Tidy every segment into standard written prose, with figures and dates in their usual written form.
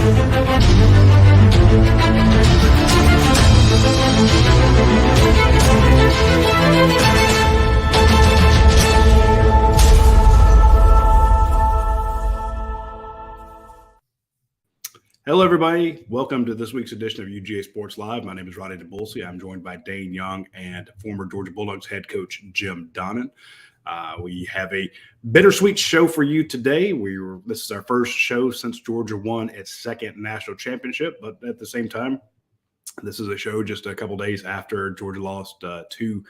Hello, everybody. Welcome to this week's edition of UGASports Live. My name is Radi Nabulsi. I'm joined by Dane Young and former Georgia Bulldogs head coach Jim Donnan. We have a bittersweet show for you today. This is our first show since Georgia won its second national championship, but at the same time, this is a show just a couple days after Georgia lost two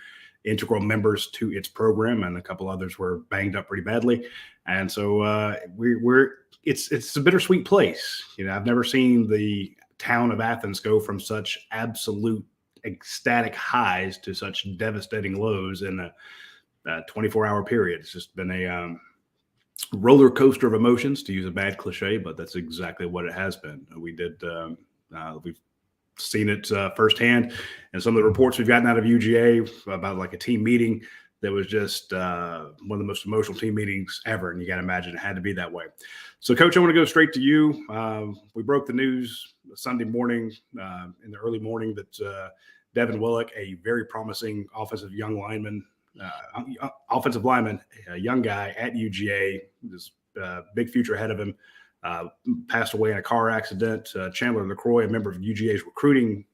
integral members to its program, and a couple others were banged up pretty badly. And so it's a bittersweet place. You know, I've never seen the town of Athens go from such absolute ecstatic highs to such devastating lows in a 24-hour period. It's just been a roller coaster of emotions, to use a bad cliche, but that's exactly what it has been. We've seen it firsthand, and some of the reports we've gotten out of UGA about like a team meeting that was just one of the most emotional team meetings ever, and you got to imagine it had to be that way. So, Coach, I want to go straight to you. We broke the news Sunday morning in the early morning that Devin Willock, a very promising offensive lineman, a young guy at UGA, this big future ahead of him, passed away in a car accident. Chandler, LeCroy, a member of UGA's recruiting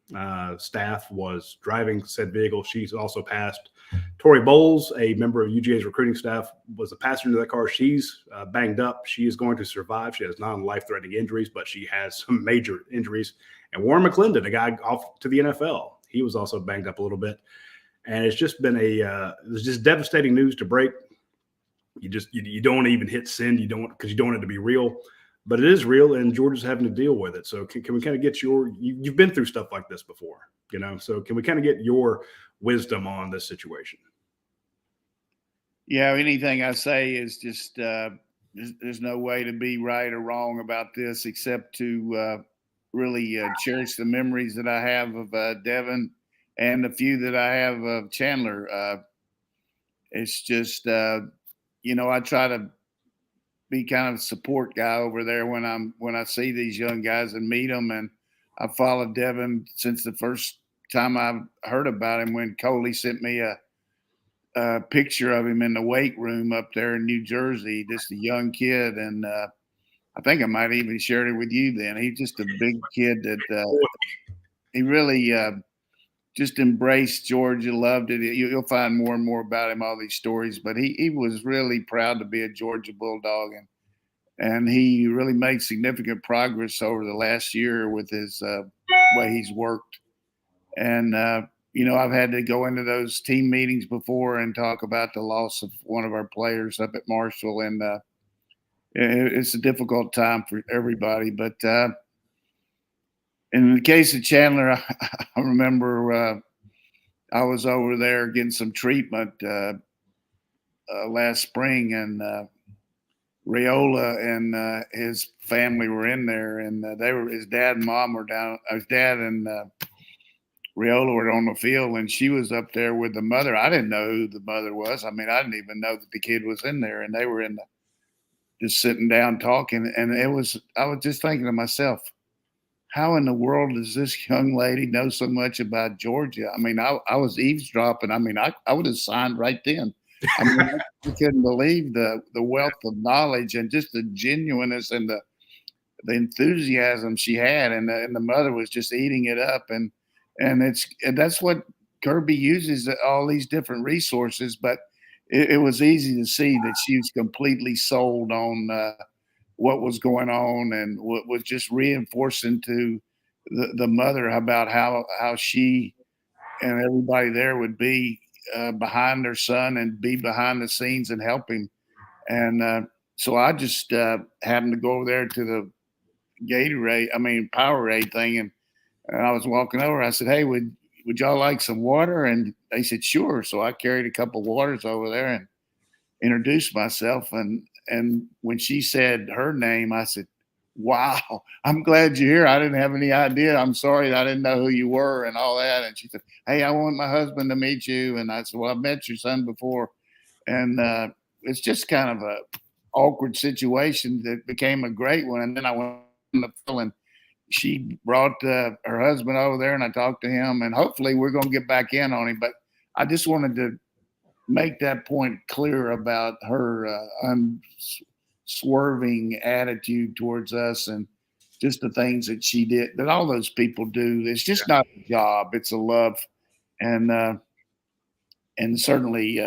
staff, was driving said vehicle. She's also passed. Tori Bowles, a member of UGA's recruiting staff, was the passenger of that car. She's banged up. She is going to survive. She has non-life-threatening injuries, but she has some major injuries. And Warren McClendon, a guy off to the NFL, he was also banged up a little bit. And it's just been it's just devastating news to break. You don't even hit send. Because you don't want it to be real. But it is real, and Georgia's having to deal with it. So can we kind of get you've been through stuff like this before, you know? So can we kind of get your wisdom on this situation? Yeah, anything I say is just there's no way to be right or wrong about this except to really cherish the memories that I have of Devin and the few that I have of Chandler. It's just, I try to be kind of a support guy over there when I see these young guys and meet them. And I followed Devin since the first time I heard about him, when Coley sent me a picture of him in the weight room up there in New Jersey, just a young kid. And I think I might even shared it with you then. He's just a big kid that he really just embraced Georgia, loved it. You'll find more and more about him, all these stories. But he was really proud to be a Georgia Bulldog, and he really made significant progress over the last year with his way he's worked. And I've had to go into those team meetings before and talk about the loss of one of our players up at Marshall, and it's a difficult time for everybody. But in the case of Chandler, I remember I was over there getting some treatment last spring, and Raiola and his family were in there, and his dad and mom were down. His dad and Raiola were on the field, and she was up there with the mother. I didn't know who the mother was. I mean, I didn't even know that the kid was in there, and they were just sitting down talking. And I was just thinking to myself, how in the world does this young lady know so much about Georgia? I mean, I was eavesdropping. I mean, I would have signed right then. I mean, I couldn't believe the wealth of knowledge and just the genuineness and the enthusiasm she had, and the mother was just eating it up. And that's what Kirby uses, all these different resources. But it was easy to see that she was completely sold on what was going on, and what was just reinforcing to the mother about how she and everybody there would be behind their son and be behind the scenes and help him. And so I just happened to go over there to the Powerade thing, and I was walking over. I said, "Hey, would y'all like some water?" And they said, "Sure." So I carried a couple of waters over there and introduced myself. And when she said her name, I said, "Wow, I'm glad you're here. I didn't have any idea. I'm sorry I didn't know who you were," and all that. And she said, "Hey, I want my husband to meet you." And I said, "Well, I've met your son before." And it's just kind of a awkward situation that became a great one. And then I went on the field, and she brought her husband over there, and I talked to him, and hopefully we're going to get back in on him. But I just wanted to make that point clear about her unswerving attitude towards us, and just the things that she did, that all those people do. It's just not a job; it's a love, and certainly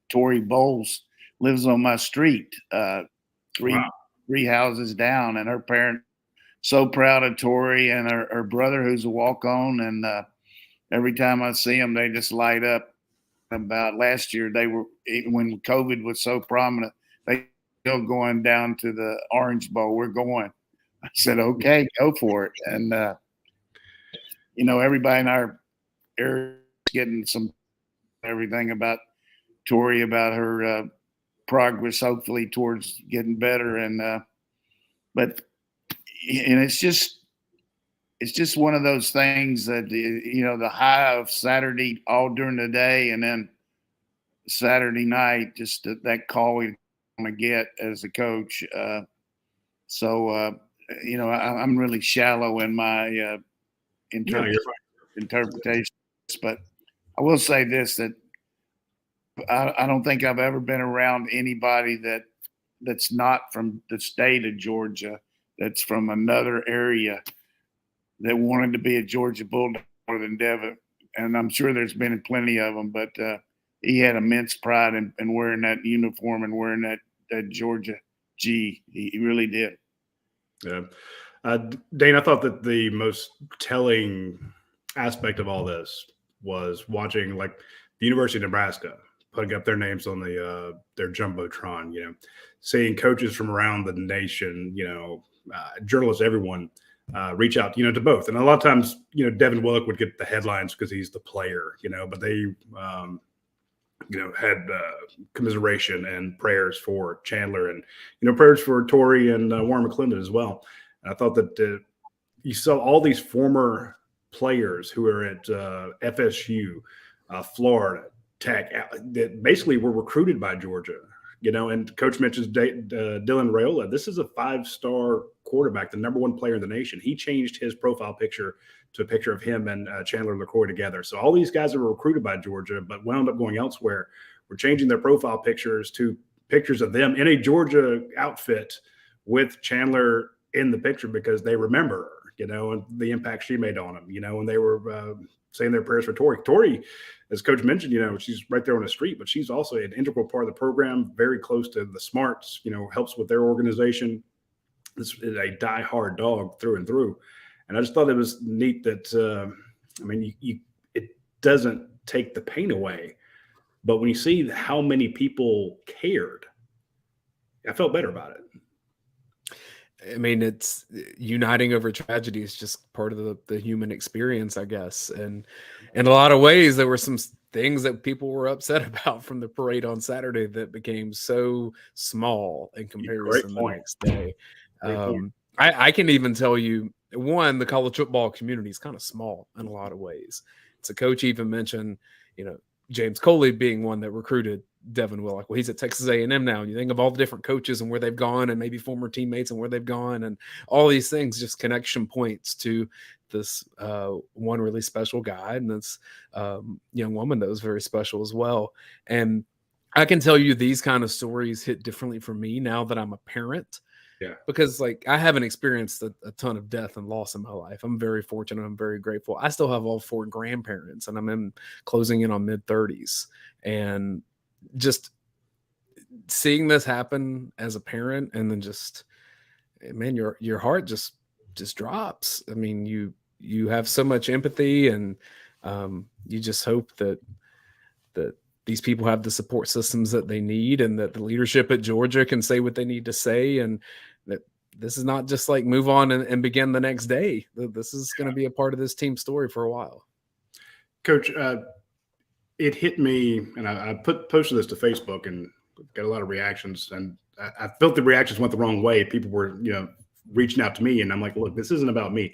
Tori Bowles lives on my street, three houses down, and her parents so proud of Tori and her brother, who's a walk-on, and every time I see them, they just light up. About last year, they were, when COVID was so prominent, they still going down to the Orange Bowl. We're going. I said, okay, go for it. And everybody in our area is getting some everything about Tori, about her progress, hopefully towards getting better. And but it's just one of those things that the high of Saturday all during the day, and then Saturday night, just that call we want to get as a coach. I'm really shallow in my interpretations, but I will say this, that I don't think I've ever been around anybody that's not from the state of Georgia, that's from another area, that wanted to be a Georgia Bulldog more than Devin. And I'm sure there's been plenty of them, but he had immense pride in wearing that uniform and wearing that Georgia G. He really did. Yeah. Dane, I thought that the most telling aspect of all this was watching, like, the University of Nebraska putting up their names on their Jumbotron, seeing coaches from around the nation, journalists, everyone, reach out, to both. And a lot of times, Devin Willock would get the headlines because he's the player, but they, had commiseration and prayers for Chandler, and, prayers for Tori and Warren McClendon as well. And I thought that you saw all these former players who are at FSU, Florida, Tech, that basically were recruited by Georgia. And Coach mentions Dylan Raiola. This is a 5-star quarterback, the number 1 player in the nation. He changed his profile picture to a picture of him and Chandler LeCroy together. So all these guys that were recruited by Georgia but wound up going elsewhere were changing their profile pictures to pictures of them in a Georgia outfit with Chandler in the picture, because they remember her, and the impact she made on them, and they were saying their prayers for Tori. Tori, as Coach mentioned, she's right there on the street, but she's also an integral part of the program, very close to the Smarts, helps with their organization. This is a die-hard dog through and through. And I just thought it was neat that, it doesn't take the pain away, but when you see how many people cared, I felt better about it. I mean, it's uniting over tragedy is just part of the human experience, I guess. And in a lot of ways, there were some things that people were upset about from the parade on Saturday that became so small in comparison the next day. I can even tell you, one, the college football community is kind of small in a lot of ways. So Coach even mentioned, James Coley being one that recruited Devin Willock. Well, he's at Texas A&M now. And you think of all the different coaches and where they've gone, and maybe former teammates and where they've gone, and all these things, just connection points to this one really special guy and this young woman that was very special as well. And I can tell you these kind of stories hit differently for me now that I'm a parent. Yeah. Because I haven't experienced a ton of death and loss in my life. I'm very fortunate. I'm very grateful. I still have all 4 grandparents, and I'm closing in on mid-30s. And just seeing this happen as a parent, and then just, man, your heart just drops. I mean, you have so much empathy, and you just hope that these people have the support systems that they need, and that the leadership at Georgia can say what they need to say, and that this is not just like move on and begin the next day. This is going to be a part of this team story for a while. Coach, it hit me, and I posted this to Facebook and got a lot of reactions, and I felt the reactions went the wrong way. People were, reaching out to me, and I'm like, look, this isn't about me.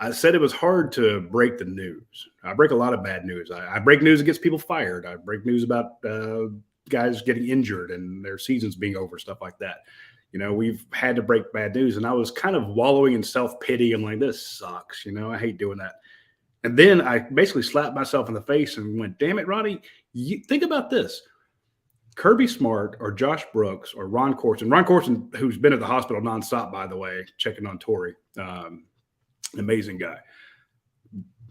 I said it was hard to break the news. I break a lot of bad news. I break news that gets people fired. I break news about guys getting injured and their seasons being over, stuff like that. we've had to break bad news. And I was kind of wallowing in self-pity. I'm like, this sucks. I hate doing that. And then I basically slapped myself in the face and went, damn it, Roddy, think about this. Kirby Smart or Josh Brooks or Ron Corson, who's been at the hospital nonstop, by the way, checking on Torrey, amazing guy.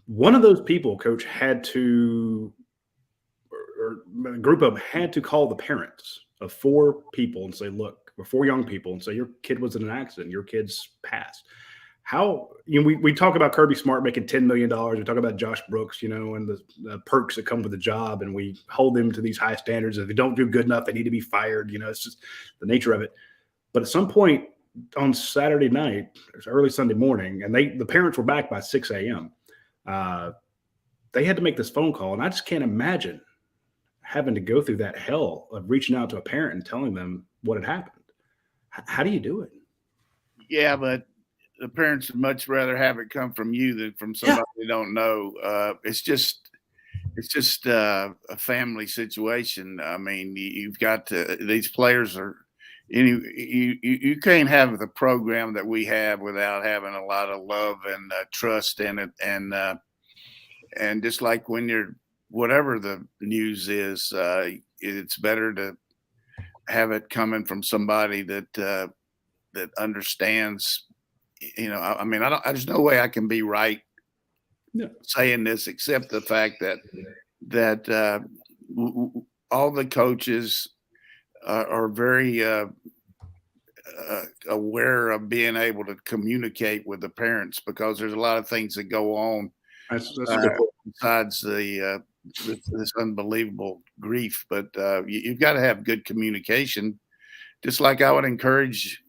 One of those people, Coach, had to, or a group of them had to call the parents of 4 people and say, look, or 4 young people, and say, your kid was in an accident, your kid's passed. How, we talk about Kirby Smart making $10 million. We talk about Josh Brooks, and the perks that come with the job, and we hold them to these high standards. If they don't do good enough, they need to be fired. It's just the nature of it. But at some point on Saturday night, it was early Sunday morning, and the parents were back by 6 a.m. They had to make this phone call, and I just can't imagine having to go through that hell of reaching out to a parent and telling them what had happened. How do you do it? Yeah, but the parents would much rather have it come from you than from somebody they don't know. It's just a family situation. I mean, you've got these players are. You can't have the program that we have without having a lot of love and trust in it, and just like when you're whatever the news is, it's better to have it coming from somebody that understands. I mean, there's no way I can be right saying this, except the fact that all the coaches are very aware of being able to communicate with the parents, because there's a lot of things that go on besides this unbelievable grief. But you've got to have good communication, just like I would encourage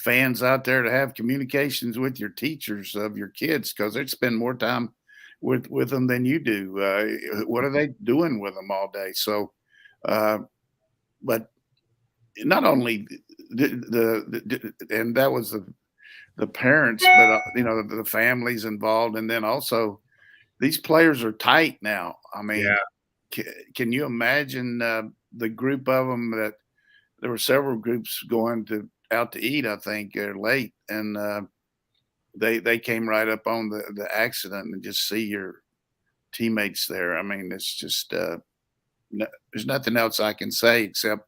fans out there to have communications with your teachers of your kids, because they spend more time with them than you do. What are they doing with them all day? So, but not only and that was the parents, but the families involved, and then also these players are tight now. I mean, can you imagine the group of them that there were several groups going out to eat, I think, late, and they came right up on the accident, and just see your teammates there. I mean, it's just there's nothing else I can say except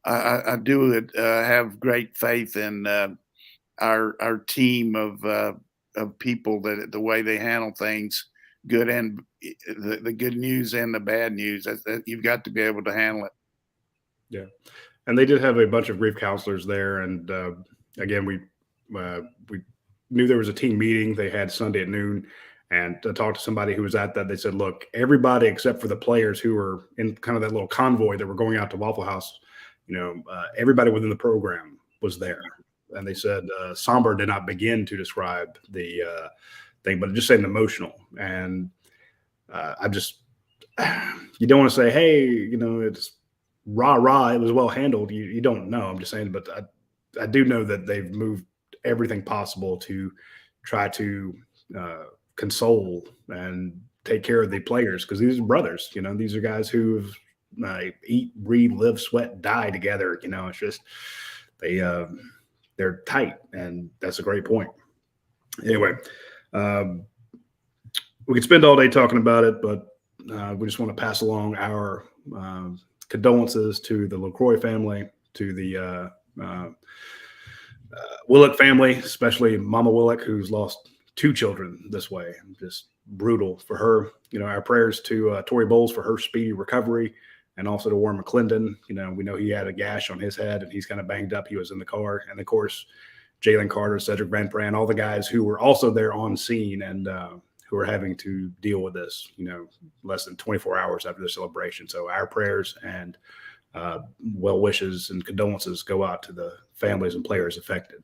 I do have great faith in our team of people, that the way they handle things, good and the good news and the bad news. You've got to be able to handle it. Yeah. And they did have a bunch of grief counselors there. And again, we knew there was a team meeting they had Sunday at noon. And to talk to somebody who was at that, they said, look, everybody except for the players who were in kind of that little convoy that were going out to Waffle House, everybody within the program was there. And they said somber did not begin to describe the thing, but just saying emotional. And you don't want to say, hey, it's rah, it was well handled. You don't know. I'm just saying, but I do know that they've moved everything possible to try to console and take care of the players, because these are brothers. These are guys who have eat, breathe, live, sweat, die together. It's just they're tight, and that's a great point. Anyway, we could spend all day talking about it, but we just want to pass along our condolences to the LeCroy family, to the Willock family, especially Mama Willock, who's lost 2 children this way. Just brutal for her. Our prayers to Torrey Bowles for her speedy recovery, and also to Warren McClendon. We know he had a gash on his head and he's kind of banged up. He was in the car. And of course, Jalen Carter, Cedric Van Pran, all the guys who were also there on scene and who are having to deal with this, less than 24 hours after the celebration. So our prayers and well wishes and condolences go out to the families and players affected.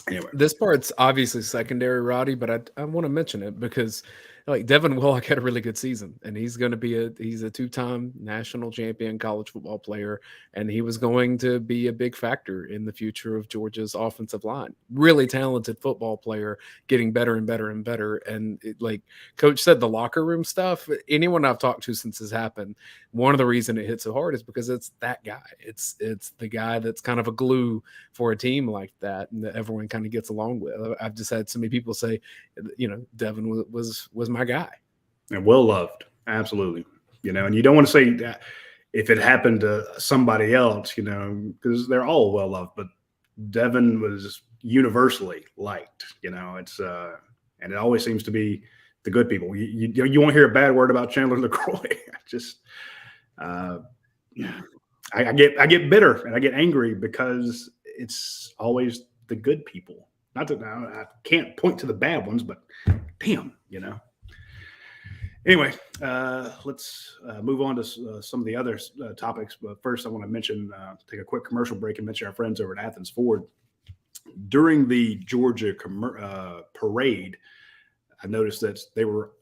Anyway, this part's obviously secondary, Roddy, but I want to mention it because like Devin Willock had a really good season, and he's going to be he's a 2-time national champion college football player, and he was going to be a big factor in the future of Georgia's offensive line. Really talented football player, getting better and better and better. And like Coach said, the locker room stuff, anyone I've talked to since this happened, one of the reasons it hit so hard is because it's that guy. It's the guy that's kind of a glue for a team like that, and that everyone kind of gets along with. I've just had so many people say, Devin was my guy, and well loved, absolutely. And you don't want to say that if it happened to somebody else, because they're all well loved, but Devin was universally liked. It's and it always seems to be the good people. You won't hear a bad word about Chandler LeCroy. I get bitter and I get angry because it's always the good people. Not that I can't point to the bad ones, but damn, Anyway, let's move on to some of the other topics. But first, I want to mention, take a quick commercial break and mention our friends over at Athens Ford. During the Georgia parade, I noticed that they were,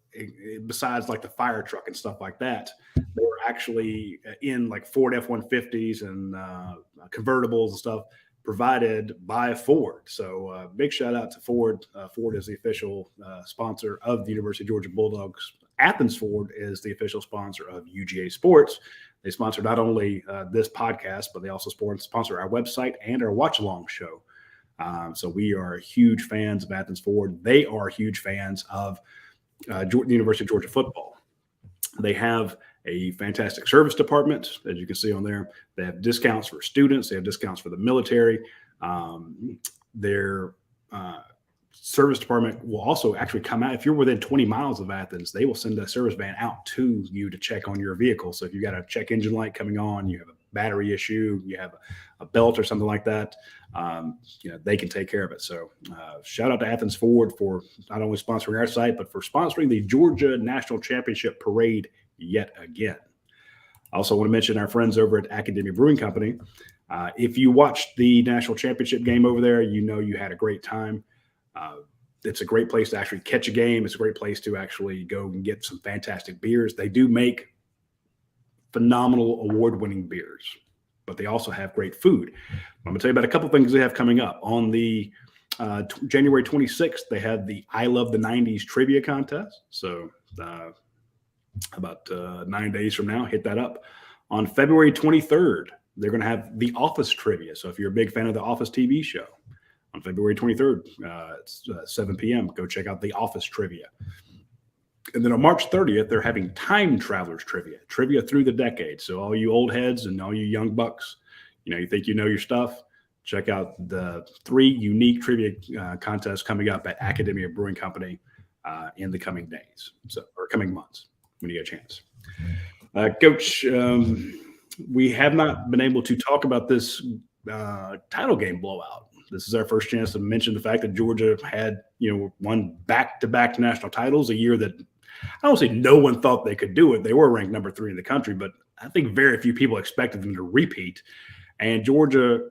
besides like the fire truck and stuff like that, they were actually in like Ford F-150s and convertibles and stuff provided by Ford. So big shout out to Ford. Ford is the official sponsor of the University of Georgia Bulldogs. Athens Ford is the official sponsor of UGA Sports. They sponsor not only this podcast, but they also sponsor our website and our watch along show. So we are huge fans of Athens Ford. They are huge fans of the University of Georgia football. They have a fantastic service department, as you can see on there. They have discounts for students. They have discounts for the military. Their service department will also actually come out. If you're within 20 miles of Athens, they will send a service van out to you to check on your vehicle. So if you got a check engine light coming on, you have a battery issue, you have a belt or something like that, they can take care of it. So shout out to Athens Ford for not only sponsoring our site, but for sponsoring the Georgia National Championship Parade yet again. I also want to mention our friends over at Academia Brewing Company. If you watched the national championship game over there, you had a great time. It's a great place to actually catch a game. It's a great place to actually go and get some fantastic beers. They do make phenomenal award-winning beers, but they also have great food. I'm going to tell you about a couple things they have coming up. On the January 26th, they have the I Love the 90s trivia contest. So about 9 days from now, hit that up. On February 23rd, they're going to have the Office trivia. So if you're a big fan of the Office TV show, on February 23rd, it's 7 p.m., go check out the Office trivia. And then on March 30th, they're having Time Travelers trivia through the decades. So all you old heads and all you young bucks, you think you know your stuff, check out the 3 unique trivia contests coming up at Academia Brewing Company in the coming days, or coming months when you get a chance. Coach, we have not been able to talk about this title game blowout. This is our first chance to mention the fact that Georgia had, won back-to-back national titles, a year that I don't say no one thought they could do it. They were ranked number 3 in the country, but I think very few people expected them to repeat. And Georgia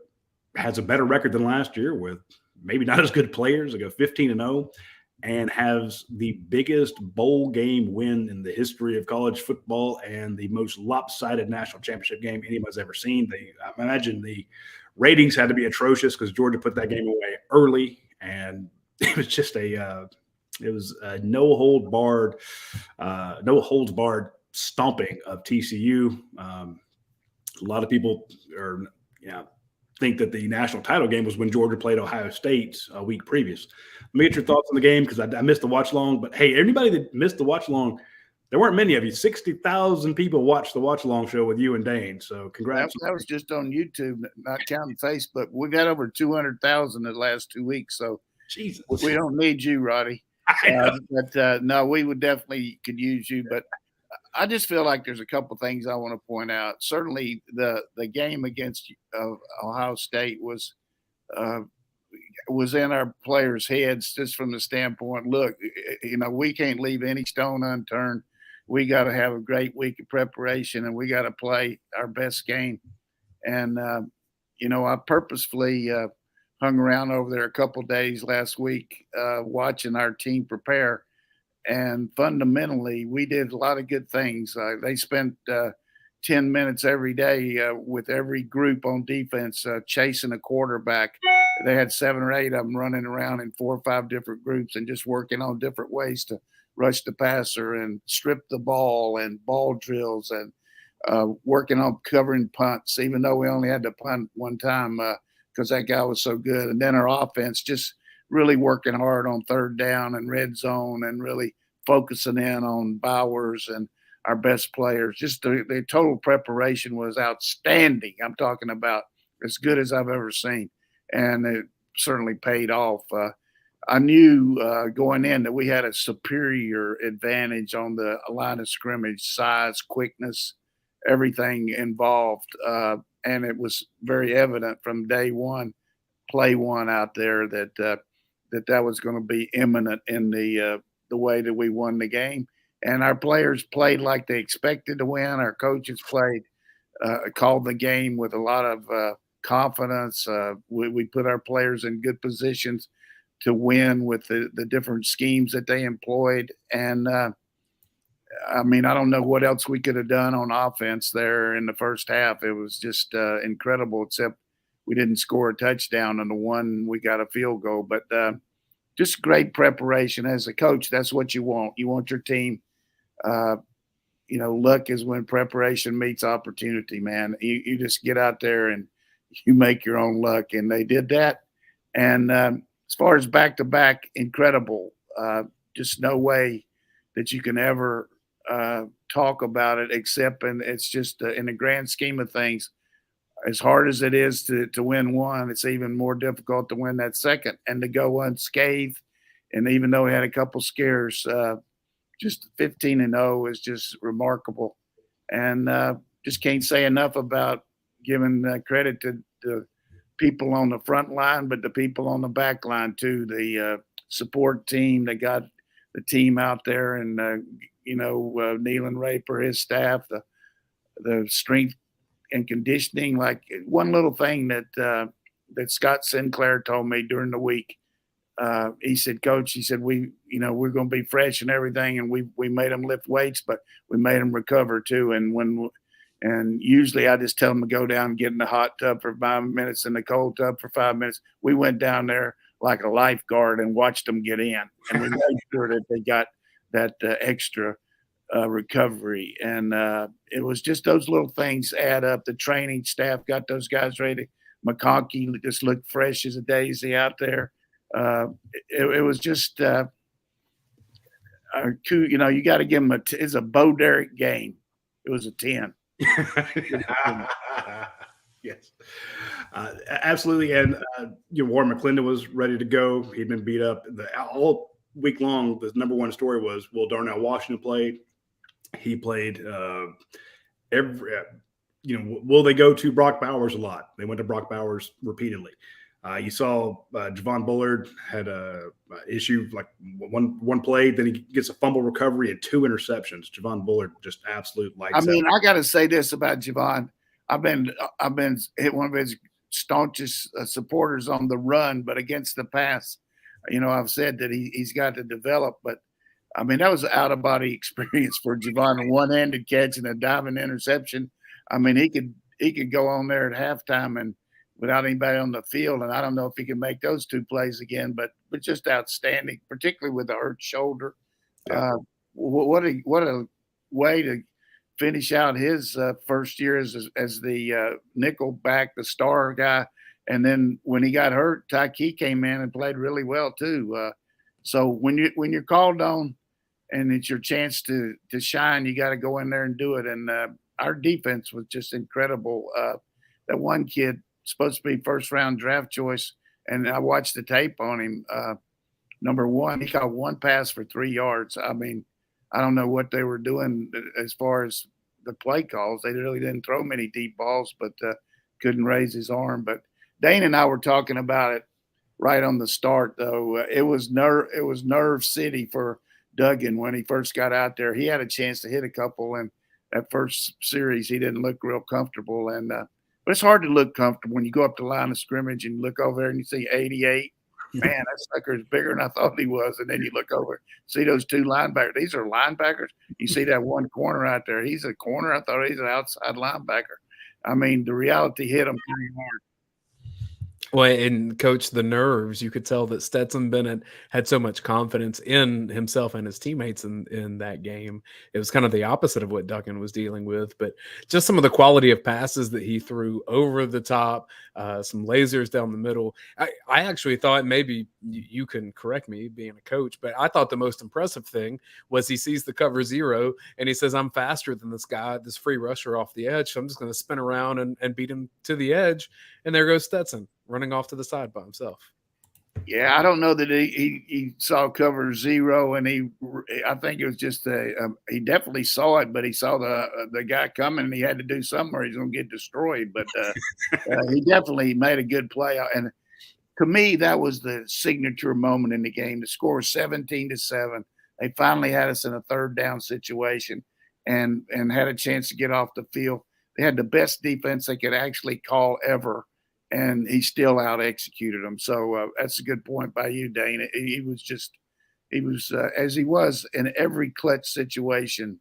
has a better record than last year with maybe not as good players. They go 15-0 and has the biggest bowl game win in the history of college football and the most lopsided national championship game anybody's ever seen. I imagine the ratings had to be atrocious because Georgia put that game away early, and it was just a no holds barred stomping of TCU. A lot of people think that the national title game was when Georgia played Ohio State a week previous. Let me get your thoughts on the game because I missed the watch long. But hey, anybody that missed the watch long, there weren't many of you. 60,000 people watched the watch along show with you and Dane. So congrats. That was just on YouTube, not counting Facebook. We got over 200,000 the last 2 weeks. So Jesus, we don't need you, Roddy. No, we would definitely could use you. But I just feel like there's a couple things I want to point out. Certainly the game against Ohio State was in our players' heads just from the standpoint, look, we can't leave any stone unturned. We got to have a great week of preparation, and we got to play our best game. And, I purposefully hung around over there a couple of days last week watching our team prepare. and fundamentally, we did a lot of good things. They spent 10 minutes every day with every group on defense chasing a quarterback. They had 7 or 8 of them running around in 4 or 5 different groups and just working on different ways to rush the passer and strip the ball and ball drills and working on covering punts, even though we only had to punt one time because that guy was so good. And then our offense just really working hard on third down and red zone and really focusing in on Bowers and our best players. Just the total preparation was outstanding. I'm talking about as good as I've ever seen. And it certainly paid off. I knew going in that we had a superior advantage on the line of scrimmage, size, quickness, everything involved. And it was very evident from day one, play one out there that was going to be imminent in the way that we won the game. And our players played like they expected to win. Our coaches called the game with a lot of confidence. We put our players in good positions to win with the different schemes that they employed. And I mean, I don't know what else we could have done on offense there in the first half. It was just incredible, except we didn't score a touchdown on the one we got a field goal. But just great preparation as a coach. That's what you want. You want your team. Luck is when preparation meets opportunity, man. You just get out there and you make your own luck. And they did that. And as far as back-to-back, incredible. Just no way that you can ever talk about it except, and it's just in the grand scheme of things, as hard as it is to win one, it's even more difficult to win that second and to go unscathed. And even though we had a couple scares, just 15-0 is just remarkable. And just can't say enough about giving credit to the people on the front line, but the people on the back line too, the support team that got the team out there, and Nealon Raper, his staff, the strength and conditioning. Like one little thing that Scott Sinclair told me during the week, he said, Coach, he said, we're going to be fresh and everything, and we made them lift weights, but we made them recover too. And usually I just tell them to go down and get in the hot tub for 5 minutes and the cold tub for 5 minutes. We went down there like a lifeguard and watched them get in, and we made sure that they got that extra recovery. And it was just those little things add up. The training staff got those guys ready. McConkey just looked fresh as a daisy out there. It was just, you got to give them it's a Bo Derek game. It was a 10. Yes, absolutely. And Warren McClendon was ready to go. He'd been beat up all week long. The number one story was, will Darnell Washington play? He played will they go to Brock Bowers a lot? They went to Brock Bowers repeatedly. You saw Javon Bullard had a issue, like one play, then he gets a fumble recovery and 2 interceptions. Javon Bullard just absolute lights out. I got to say this about Javon. I've been one of his staunchest supporters on the run, but against the pass, I've said that he's got to develop. But I mean, that was an out of body experience for Javon. A one-handed catch and a diving interception. I mean, he could go on there at halftime and without anybody on the field, and I don't know if he can make those 2 plays again, but just outstanding, particularly with the hurt shoulder. Yeah. What a way to finish out his first year as the nickel back, the star guy, and then when he got hurt, Tyke came in and played really well too. So when you're called on, and it's your chance to shine, you got to go in there and do it. And our defense was just incredible. That one kid, supposed to be first round draft choice, and I watched the tape on him. Number one, he caught 1 pass for 3 yards. I mean, I don't know what they were doing as far as the play calls. They really didn't throw many deep balls, but couldn't raise his arm. But Dane and I were talking about it right on the start, though. It was nerve city for Duggan when he first got out there. He had a chance to hit a couple, and that first series he didn't look real comfortable. And but it's hard to look comfortable when you go up the line of scrimmage and look over there and you see 88 man, that sucker is bigger than I thought he was. And then you look over, see those two linebackers. These are linebackers. You see that one corner out there. He's a corner. I thought he's an outside linebacker. I mean, the reality hit him pretty hard. Well, and coach, the nerves, you could tell that Stetson Bennett had so much confidence in himself and his teammates in that game. It was kind of the opposite of what Duggan was dealing with, but just some of the quality of passes that he threw over the top, some lasers down the middle. I actually thought, maybe you can correct me being a coach, but I thought the most impressive thing was he sees the cover zero and he says, I'm faster than this guy, this free rusher off the edge. So I'm just going to spin around and beat him to the edge. And there goes Stetson running off to the side by himself. Yeah, I don't know that he saw cover zero, and I think it was just he definitely saw it, but he saw the guy coming, and he had to do something or he's going to get destroyed. But he definitely made a good play, and to me, that was the signature moment in the game. The score 17-7. They finally had us in a third down situation, and had a chance to get off the field. They had the best defense they could actually call ever. And he still out-executed them. So that's a good point by you, Dane. He was as he was in every clutch situation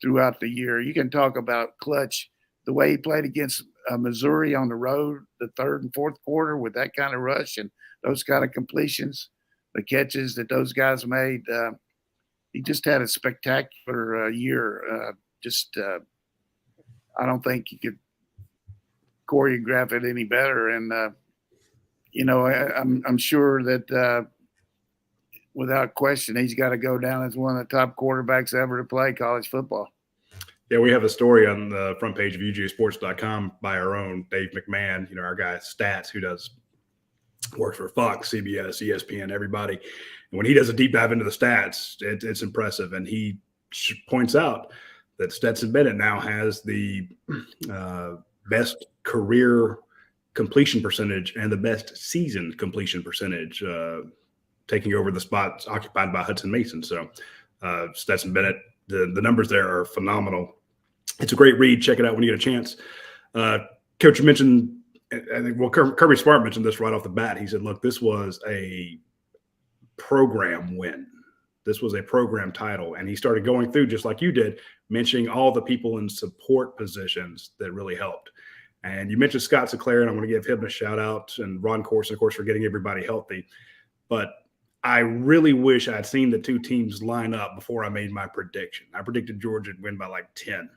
throughout the year. You can talk about clutch, the way he played against Missouri on the road, the third and fourth quarter with that kind of rush and those kind of completions, the catches that those guys made. He just had a spectacular year. I don't think he could choreograph it any better, and I'm sure that without question he's got to go down as one of the top quarterbacks ever to play college football. Yeah, we have a story on the front page of UGASports.com by our own Dave McMahon, our guy Stats, who works for Fox, CBS, ESPN, everybody. And when he does a deep dive into the stats, it's impressive, and he points out that Stetson Bennett now has the best career completion percentage and the best season completion percentage, taking over the spots occupied by Hudson Mason. So Stetson Bennett, the numbers there are phenomenal. It's a great read. Check it out when you get a chance. Coach, you mentioned, I think, Kirby Smart mentioned this right off the bat. He said, look, this was a program win. This was a program title. And he started going through, just like you did, mentioning all the people in support positions that really helped. And you mentioned Scott Sinclair, and I want to give him a shout out, and Ron Corson, of course, for getting everybody healthy. But I really wish I'd seen the two teams line up before I made my prediction. I predicted Georgia would win by like 10.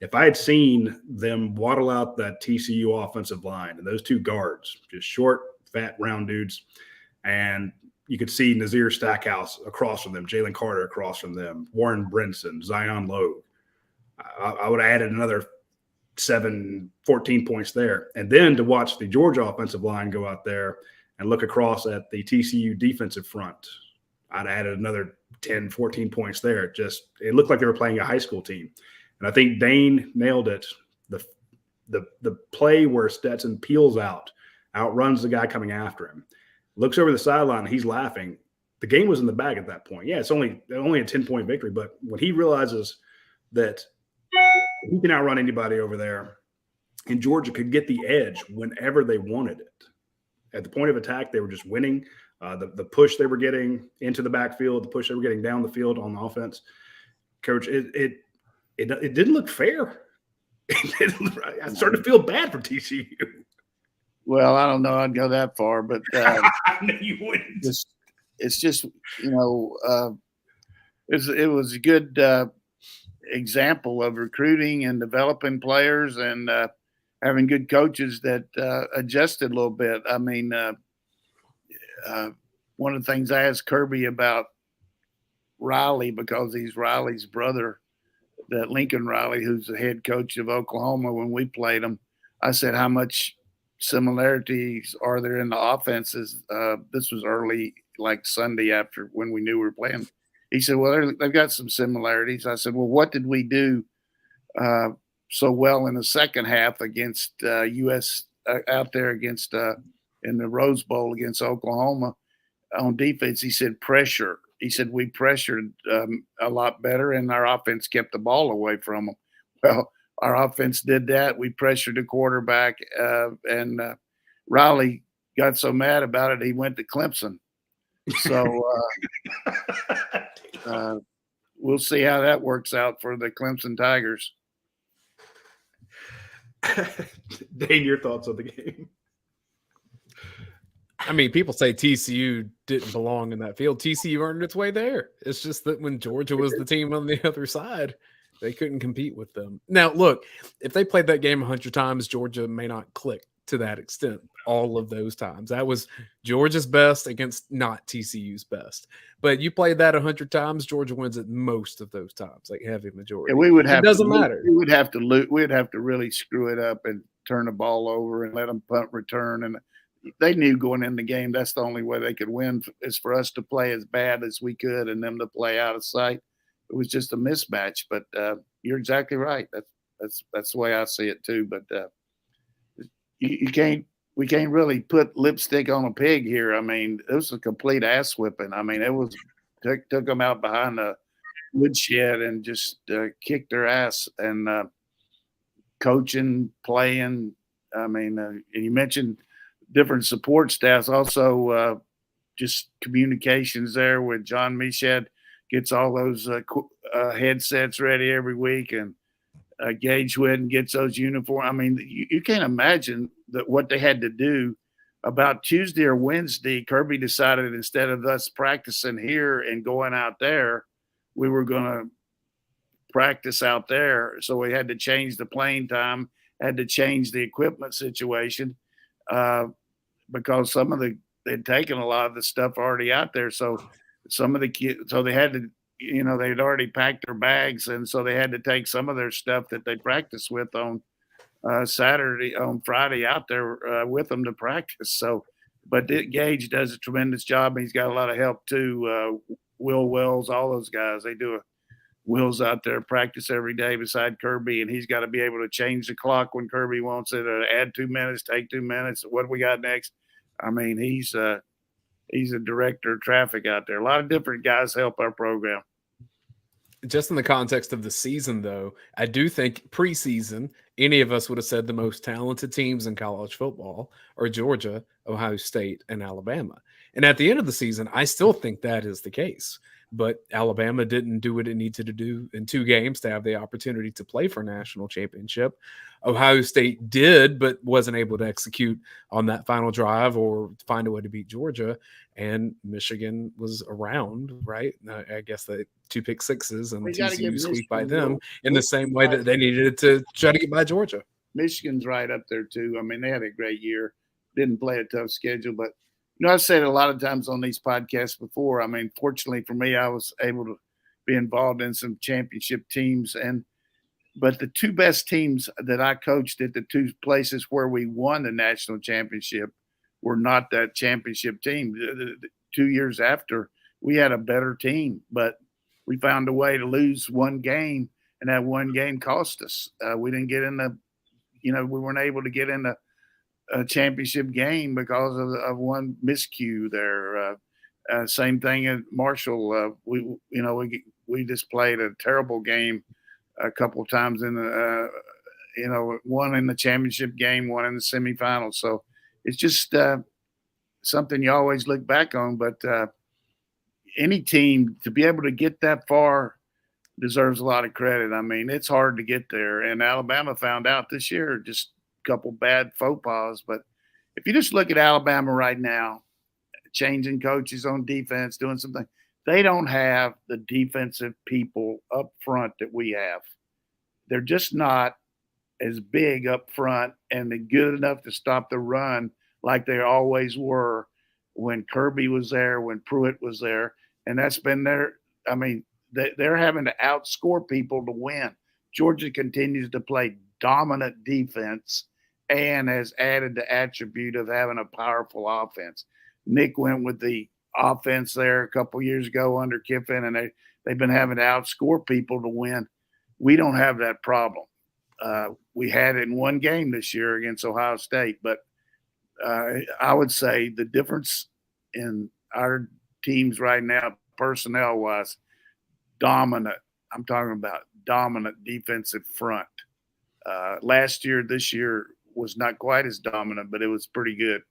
If I had seen them waddle out that TCU offensive line and those two guards, just short, fat, round dudes, and you could see Nazir Stackhouse across from them, Jalen Carter across from them, Warren Brinson, Zion Logue, I would have added another 14 points there. And then to watch the Georgia offensive line go out there and look across at the TCU defensive front, I'd added another 10, 14 points there. It looked like they were playing a high school team. And I think Dane nailed it. The play where Stetson peels out, outruns the guy coming after him, looks over the sideline, he's laughing. The game was in the bag at that point. Yeah, it's only a 10-point victory, but when he realizes that he can outrun anybody over there, and Georgia could get the edge whenever they wanted it. At the point of attack, they were just winning. The push they were getting into the backfield, the push they were getting down the field on offense. Coach, it didn't look fair. I started to feel bad for TCU. Well, I don't know I'd go that far, but I know you wouldn't. It's just, it was a good example of recruiting and developing players and having good coaches that adjusted a little bit. I mean, one of the things I asked Kirby about Riley, because he's Riley's brother, that Lincoln Riley, who's the head coach of Oklahoma when we played him, I said, how much similarities are there in the offenses? This was early, like Sunday after when we knew we were playing. He said, well, they've got some similarities. I said, well, what did we do so well in the second half against U.S. Out there against in the Rose Bowl against Oklahoma on defense? He said, pressure. He said, we pressured a lot better, and our offense kept the ball away from them. Well, our offense did that. We pressured the quarterback, and Riley got so mad about it he went to Clemson. So we'll see how that works out for the Clemson Tigers. Dane, your thoughts on the game? I mean, people say TCU didn't belong in that field. TCU earned its way there. It's just that when Georgia was the team on the other side, they couldn't compete with them. Now, look, if they played that game 100 times, Georgia may not click to that extent all of those times. That was Georgia's best against not TCU's best. But you played that 100 times, Georgia wins it most of those times, like heavy majority. Yeah, we would have it doesn't matter. We would have to lose. We'd have to really screw it up and turn the ball over and let them punt return. And they knew going in the game that's the only way they could win is for us to play as bad as we could and them to play out of sight. It was just a mismatch. But you're exactly right. That's the way I see it too. But we can't really put lipstick on a pig here. I mean, it was a complete ass whipping. I mean, it was took them out behind the woodshed and just kicked their ass. And coaching, playing. I mean, and you mentioned different support staffs. Also, just communications there with John Michad gets all those headsets ready every week, and Gage Whitten gets those uniforms. I mean, you can't imagine that what they had to do. About Tuesday or Wednesday, Kirby decided instead of us practicing here and going out there, we were going to practice out there. So we had to change the playing time, had to change the equipment situation because they'd taken a lot of the stuff already out there. So some of the kids, so they had to, they'd already packed their bags. And so they had to take some of their stuff that they practiced with on Friday out there with them to practice. So, but Gage does a tremendous job. He's got a lot of help too. Will Wells, all those guys, they do Will's out there practice every day beside Kirby, and he's got to be able to change the clock when Kirby wants it, add 2 minutes, take 2 minutes. What do we got next? I mean, he's a director of traffic out there. A lot of different guys help our program. Just in the context of the season, though, I do think preseason, any of us would have said the most talented teams in college football are Georgia, Ohio State, and Alabama. And at the end of the season, I still think that is the case. But Alabama didn't do what it needed to do in 2 games to have the opportunity to play for a national championship. Ohio State did, but wasn't able to execute on that final drive or find a way to beat Georgia. And Michigan was around, right? I guess the 2 pick sixes and TCU squeaked by them in the same way that they needed to try to get by Georgia. Michigan's right up there too. I mean, they had a great year. Didn't play a tough schedule, but I've said it a lot of times on these podcasts before. I mean, fortunately for me, I was able to be involved in some championship teams. But the 2 best teams that I coached at the 2 places where we won the national championship were not that championship team. The 2 years after, we had a better team, but we found a way to lose 1 game, and that 1 game cost us. We didn't get in we weren't able to get in the a championship game because of 1 miscue there. Same thing at Marshall. We just played a terrible game a couple of times in the one in the championship game, 1 in the semifinals. So it's just something you always look back on. But any team to be able to get that far deserves a lot of credit. I mean, it's hard to get there, and Alabama found out this year just couple bad faux pas. But if you just look at Alabama right now, changing coaches on defense, doing something, they don't have the defensive people up front that we have. They're just not as big up front and they're good enough to stop the run like they always were when Kirby was there, when Pruitt was there. And that's been their – I mean, they're having to outscore people to win. Georgia continues to play dominant defense and has added the attribute of having a powerful offense. Nick went with the offense there a couple years ago under Kiffin, and they've been having to outscore people to win. We don't have that problem. We had it in 1 game this year against Ohio State, but I would say the difference in our teams right now, personnel-wise, dominant. I'm talking about dominant defensive front. Last year, this year, was not quite as dominant, but it was pretty good.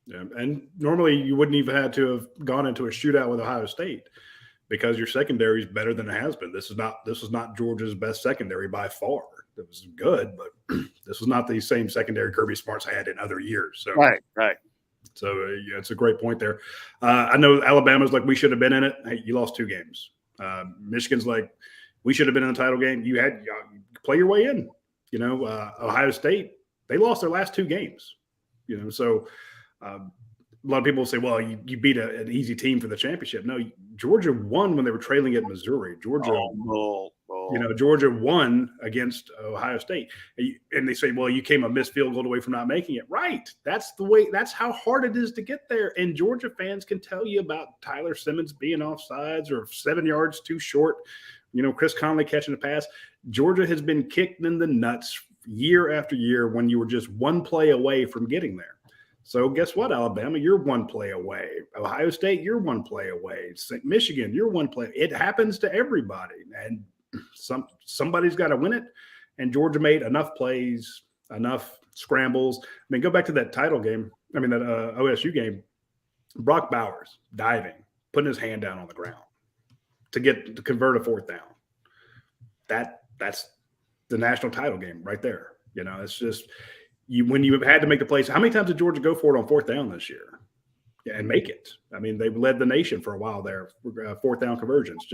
Yeah. And normally you wouldn't even have to have gone into a shootout with Ohio State because your secondary is better than it has been. This is not Georgia's best secondary by far. It was good, but this was not the same secondary Kirby Smart's had in other years. So Right. So yeah, it's a great point there. I know Alabama's like, we should have been in it. Hey, you lost 2 games. Michigan's like, we should have been in the title game. You play your way in. Ohio State, they lost their last 2 games. So a lot of people say, well, you beat an easy team for the championship. No, Georgia won when they were trailing at Missouri. Georgia won against Ohio State. And they say, well, you came a missed field goal away from not making it. Right. That's how hard it is to get there. And Georgia fans can tell you about Tyler Simmons being offsides or 7 yards too short. Chris Conley catching the pass. Georgia has been kicked in the nuts year after year when you were just 1 play away from getting there. So guess what, Alabama? You're 1 play away. Ohio State, you're 1 play away. Michigan, you're 1 play. It happens to everybody, and somebody's got to win it. And Georgia made enough plays, enough scrambles. I mean, go back to that title game. I mean, that OSU game. Brock Bowers diving, putting his hand down on the ground to convert a 4th down. That's the national title game right there. It's just. When you had to make the plays, how many times did Georgia go for it on 4th down this year and make it? I mean, they've led the nation for a while there, 4th down conversions.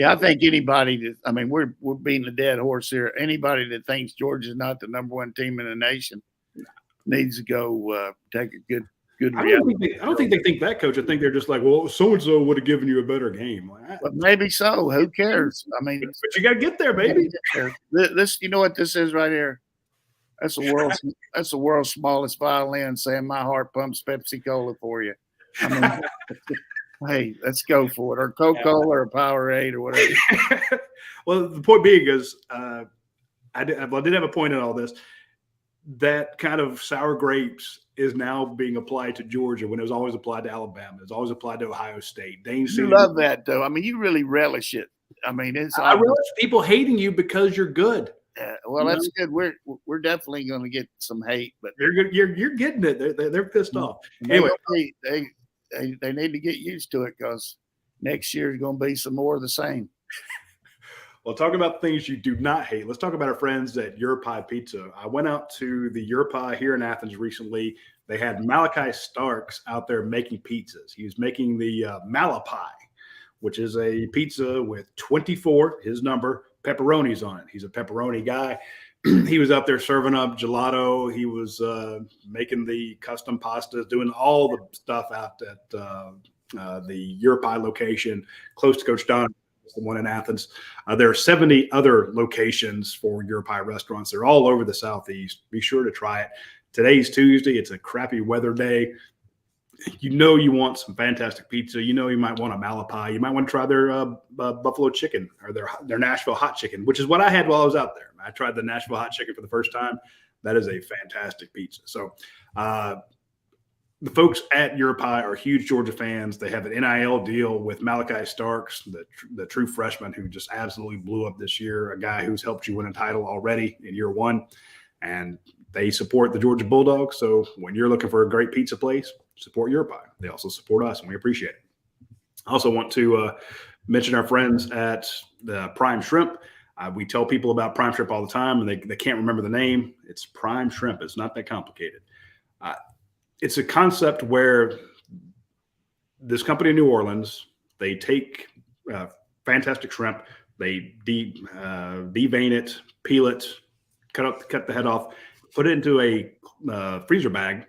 I think anybody we're beating a dead horse here. Anybody that thinks Georgia's not the number 1 team in the nation needs to go take a good I don't think they think that, Coach. I think they're just like, well, so-and-so would have given you a better game. But maybe so. Who cares? I mean, but you got to get there, baby. This, you know what this is right here? That's the world's smallest violin saying my heart pumps Pepsi Cola for you. I mean, hey, let's go for it. Or Coca-Cola or a Powerade or whatever. Well, the point being is I did have a point in all this. That kind of sour grapes is now being applied to Georgia when it was always applied to Alabama. It's always applied to Ohio State. You love that, though. I mean, you really relish it. I mean, I relish people hating you because you're good. Well, that's good. We're definitely going to get some hate, but you're getting it. They're pissed off. Anyway, they need to get used to it because next year is going to be some more of the same. Well, talk about things you do not hate. Let's talk about our friends at Your Pie Pizza. I went out to the Your Pie here in Athens recently. They had Malachi Starks out there making pizzas. He was making the Malapie, which is a pizza with 24, his number, pepperonis on it. He's a pepperoni guy. He was up there serving up gelato. He was making the custom pastas, doing all the stuff out at the Your Pie location, close to Coach Donnan, the one in Athens. There are 70 other locations for Your Pie restaurants. They're all over the Southeast. Be sure to try it. Today's Tuesday. It's a crappy weather day. You want some fantastic pizza. You might want a Malapie. You might want to try their buffalo chicken or their Nashville hot chicken, which is what I had while I was out there. I tried the Nashville hot chicken for the first time. That is a fantastic pizza. So the folks at Your Pie are huge Georgia fans. They have an NIL deal with Malachi Starks, the true freshman who just absolutely blew up this year, a guy who's helped you win a title already in year 1. And they support the Georgia Bulldogs. So when you're looking for a great pizza place, support Your Pie. They also support us, and we appreciate it. I also want to mention our friends at the Prime Shrimp. We tell people about Prime Shrimp all the time, and they can't remember the name. It's Prime Shrimp. It's not that complicated. It's a concept where this company in New Orleans, they take fantastic shrimp, they devein it, peel it, cut the head off, put it into a freezer bag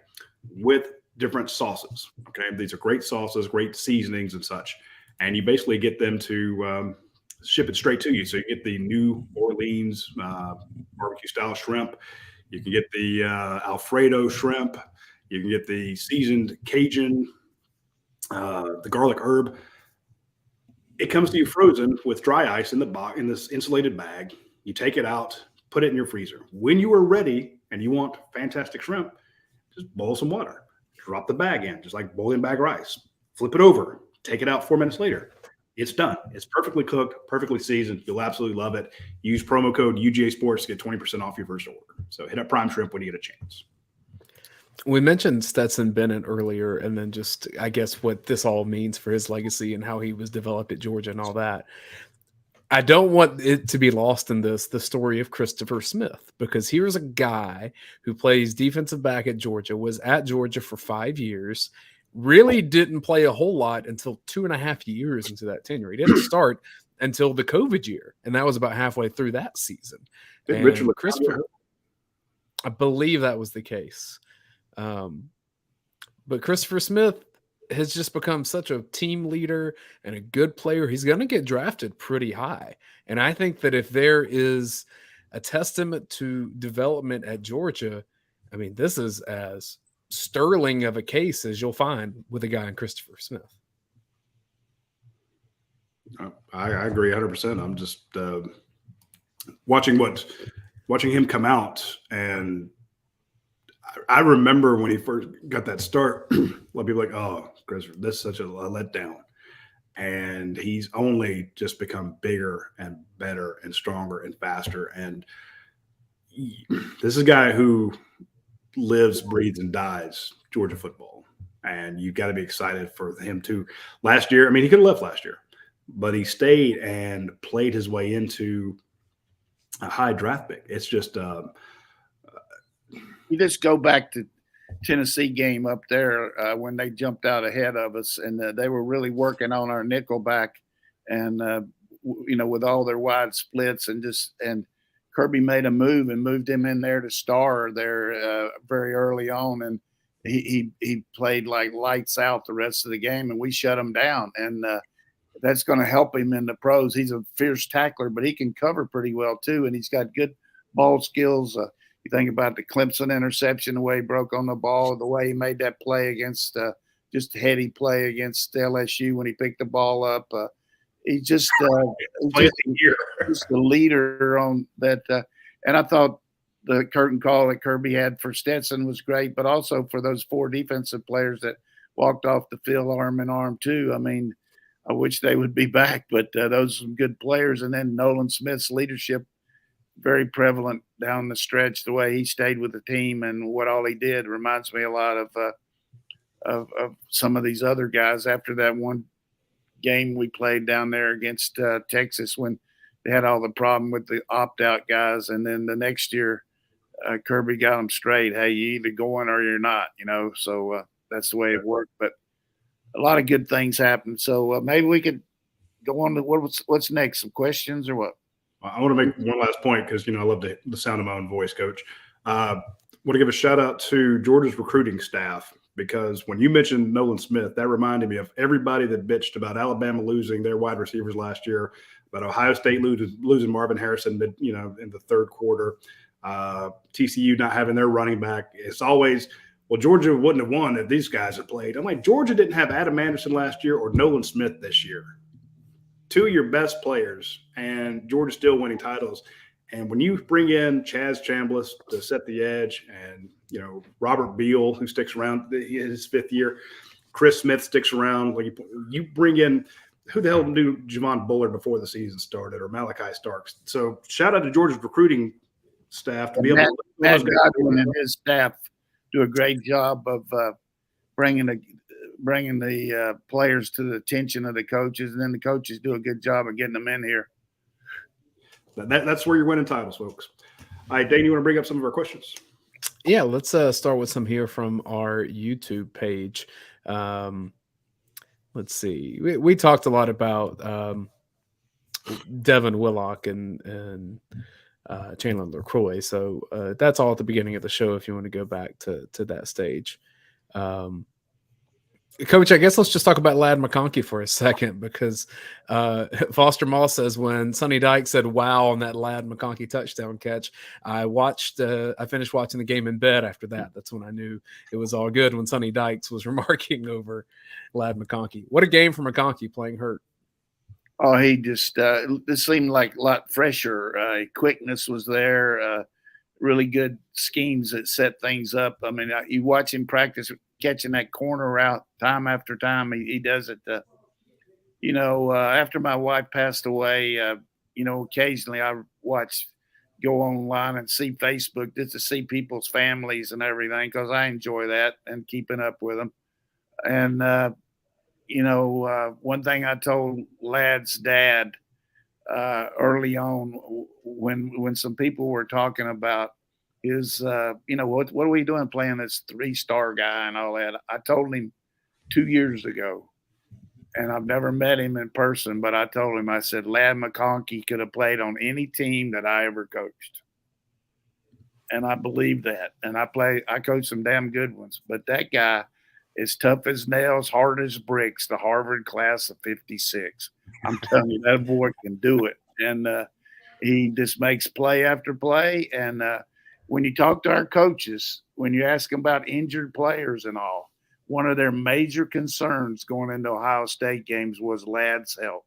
with different sauces. Okay, these are great sauces, great seasonings and such, and you basically get them to ship it straight to you. So you get the New Orleans barbecue style shrimp, you can get the Alfredo shrimp, you can get the seasoned Cajun, the garlic herb. It comes to you frozen with dry ice in this insulated bag. You take it out, put it in your freezer. When you are ready and you want fantastic shrimp, just boil some water. Drop the bag in, just like boiling bag rice. Flip it over. Take it out 4 minutes later. It's done. It's perfectly cooked, perfectly seasoned. You'll absolutely love it. Use promo code UGASports to get 20% off your first order. So hit up Prime Shrimp when you get a chance. We mentioned Stetson Bennett earlier, and then just, I guess, what this all means for his legacy and how he was developed at Georgia and all that. I don't want it to be lost in this, the story of Christopher Smith, because here's a guy who plays defensive back at Georgia, was at Georgia for 5 years, really didn't play a whole lot until 2.5 years into that tenure. He didn't start until the COVID year, and that was about halfway through that season. Did And Richard Christopher, I believe that was the case. But Christopher Smith has just become such a team leader and a good player. He's going to get drafted pretty high. And I think that if there is a testament to development at Georgia, I mean, this is as sterling of a case as you'll find with a guy in Christopher Smith. I agree 100%. I'm just watching him come out, and I remember when he first got that start, a lot of people like, oh, Christopher, this is such a letdown. And he's only just become bigger and better and stronger and faster. And this is a guy who lives, breathes, and dies Georgia football. And you've got to be excited for him too. Last year, I mean, he could have left last year, but he stayed and played his way into a high draft pick. It's just you just go back to Tennessee game up there when they jumped out ahead of us, and they were really working on our nickel back, and with all their wide splits, and Kirby made a move and moved him in there to star there very early on, and he played like lights out the rest of the game, and we shut him down, and that's going to help him in the pros. He's a fierce tackler, but he can cover pretty well too, and he's got good ball skills. You think about the Clemson interception, the way he broke on the ball, the way he made that play against just a heady play against LSU when he picked the ball up. He's just the leader on that. And I thought the curtain call that Kirby had for Stetson was great, but also for those 4 defensive players that walked off the field arm in arm too. I mean, I wish they would be back, but those are some good players. And then Nolan Smith's leadership, very prevalent down the stretch, the way he stayed with the team and what all he did reminds me a lot of some of these other guys after that one game we played down there against Texas when they had all the problem with the opt-out guys. And then the next year, Kirby got them straight. Hey, you either going or you're not, so that's the way it worked. But a lot of good things happened. So maybe we could go on to what's next, some questions or what? I want to make one last point because, I love the sound of my own voice, Coach. Want to give a shout out to Georgia's recruiting staff because when you mentioned Nolan Smith, that reminded me of everybody that bitched about Alabama losing their wide receivers last year, about Ohio State losing Marvin Harrison, in the third quarter, TCU not having their running back. It's always, well, Georgia wouldn't have won if these guys had played. I'm like, Georgia didn't have Adam Anderson last year or Nolan Smith this year. 2 of your best players, and Georgia's still winning titles. And when you bring in Chaz Chambliss to set the edge and, Robert Beal, who sticks around his 5th year, Chris Smith sticks around. Like you bring in – who the hell knew Javon Bullard before the season started or Malachi Starks? So shout out to Georgia's recruiting staff to be able to – Matt Godwin and his staff do a great job of bringing the players to the attention of the coaches, and then the coaches do a good job of getting them in here. That's where you're winning titles, folks. All right, Dane, you want to bring up some of our questions? Yeah, let's start with some here from our YouTube page. Let's see. We talked a lot about Devin, Willock, and Chandler and LeCroy. So that's all at the beginning of the show if you want to go back to that stage. Coach, I guess let's just talk about Ladd McConkey for a second because Foster Moss says when Sonny Dyke said wow on that Ladd McConkey touchdown catch, I finished watching the game in bed after that. That's when I knew it was all good when Sonny Dykes was remarking over Ladd McConkey. What a game for McConkey playing hurt. Oh, he just this seemed like a lot fresher. Quickness was there. Really good schemes that set things up. I mean, you watch him practice catching that corner route time after time. He does it. After my wife passed away, occasionally I watch go online and see Facebook just to see people's families and everything, because I enjoy that and keeping up with them. And, one thing I told Lad's dad early on when some people were talking about is, what are we doing playing this 3-star guy and all that? I told him 2 years ago, and I've never met him in person, but I told him, I said, Lad McConkey could have played on any team that I ever coached. And I believe that. And I coached some damn good ones, but that guy is tough as nails, hard as bricks, the Harvard class of 56. I'm telling you, that boy can do it. And he just makes play after play. And when you talk to our coaches, when you ask them about injured players and all, one of their major concerns going into Ohio State games was Lad's health.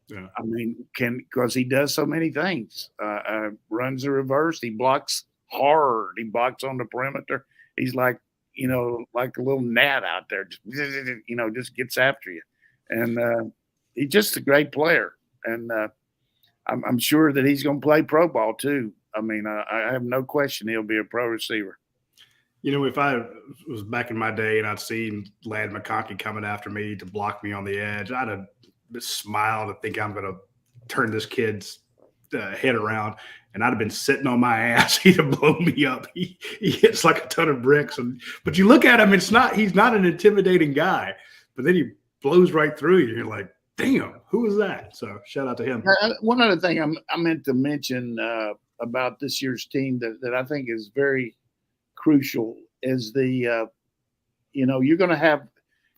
Yeah. I mean, because he does so many things. Runs the reverse. He blocks hard. He blocks on the perimeter. He's like a little gnat out there. Just gets after you. And he's just a great player. And I'm sure that he's going to play pro ball too. I mean, I have no question he'll be a pro receiver. If I was back in my day and I'd seen Lad McConkey coming after me to block me on the edge, I'd have smiled and think I'm going to turn this kid's head around, and I'd have been sitting on my ass. He'd have blown me up. He hits like a ton of bricks. But you look at him, he's not an intimidating guy, but then he blows right through you. You're like, damn, who was that? So shout out to him. One other thing I meant to mention about this year's team that I think is very crucial is you're going to have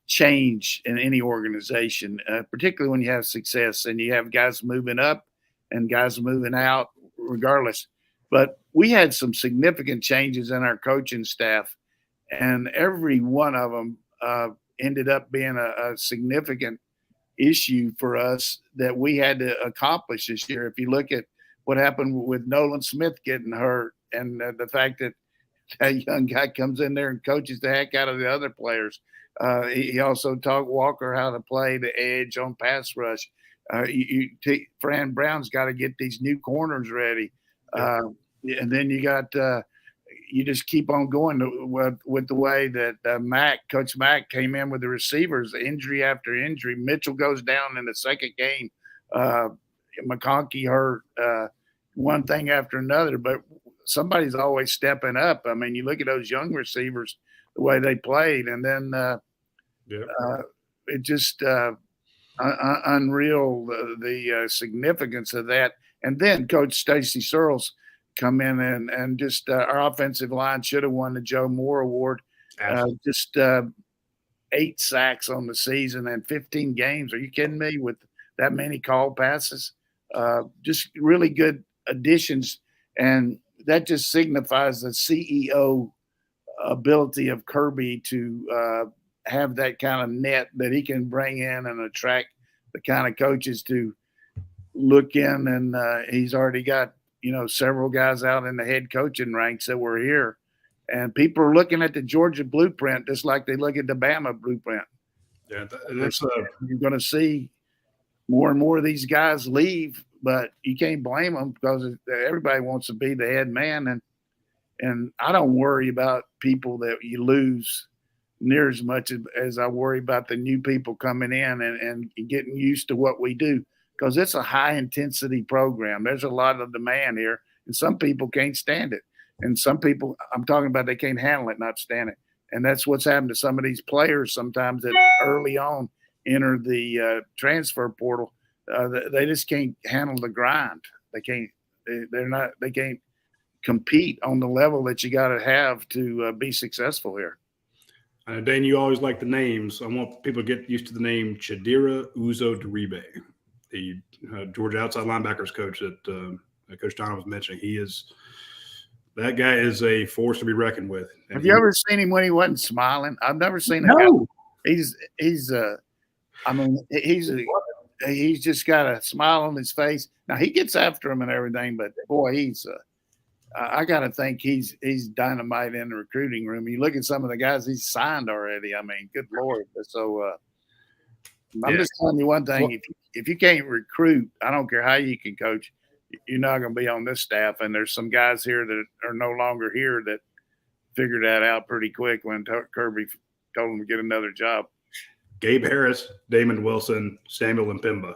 change in any organization, particularly when you have success and you have guys moving up and guys moving out regardless. But we had some significant changes in our coaching staff, and every one of them ended up being a significant issue for us that we had to accomplish this year. If you look at what happened with Nolan Smith getting hurt and the fact that young guy comes in there and coaches the heck out of the other players. He also taught Walker how to play the edge on pass rush. Fran Brown's got to get these new corners ready. And then you got you just keep on going with the way that Coach Mack came in with the receivers, injury after injury. Mitchell goes down in the second game. McConkey hurt, one thing after another. But somebody's always stepping up. I mean, you look at those young receivers, the way they played, and then it just unreal the significance of that. And then Coach Stacy Searles come in and just our offensive line should have won the Joe Moore Award. Just 8 sacks on the season and 15 games. Are you kidding me? With that many called passes, just really good additions, and that just signifies the CEO ability of Kirby to have that kind of net that he can bring in and attract the kind of coaches to look in. And he's already got, several guys out in the head coaching ranks that were here. And people are looking at the Georgia blueprint just like they look at the Bama blueprint. Yeah, you're going to see more and more of these guys leave, but you can't blame them because everybody wants to be the head man. And I don't worry about people that you lose near as much as I worry about the new people coming in and getting used to what we do, because it's a high intensity program. There's a lot of demand here, and some people can't stand it. And some people, I'm talking about, they can't handle it, not stand it. And that's what's happened to some of these players sometimes that early on enter the transfer portal. They just can't handle the grind. They can't compete on the level that you got to have to be successful here. Dan, you always like the names. I want people to get used to the name Chidera Uzo-Diribe, the Georgia outside linebackers coach that Coach Donnan was mentioning. That guy is a force to be reckoned with. Have you ever seen him when he wasn't smiling? I've never seen him. No. He's just got a smile on his face. Now he gets after him and everything, but boy, I got to think he's dynamite in the recruiting room. You look at some of the guys he's signed already. I mean, good Lord. So I'm just telling you one thing. If you can't recruit, I don't care how you can coach, you're not going to be on this staff. And there's some guys here that are no longer here that figured that out pretty quick when Kirby told him to get another job. Gabe Harris, Damon Wilson, Samuel Mpimba.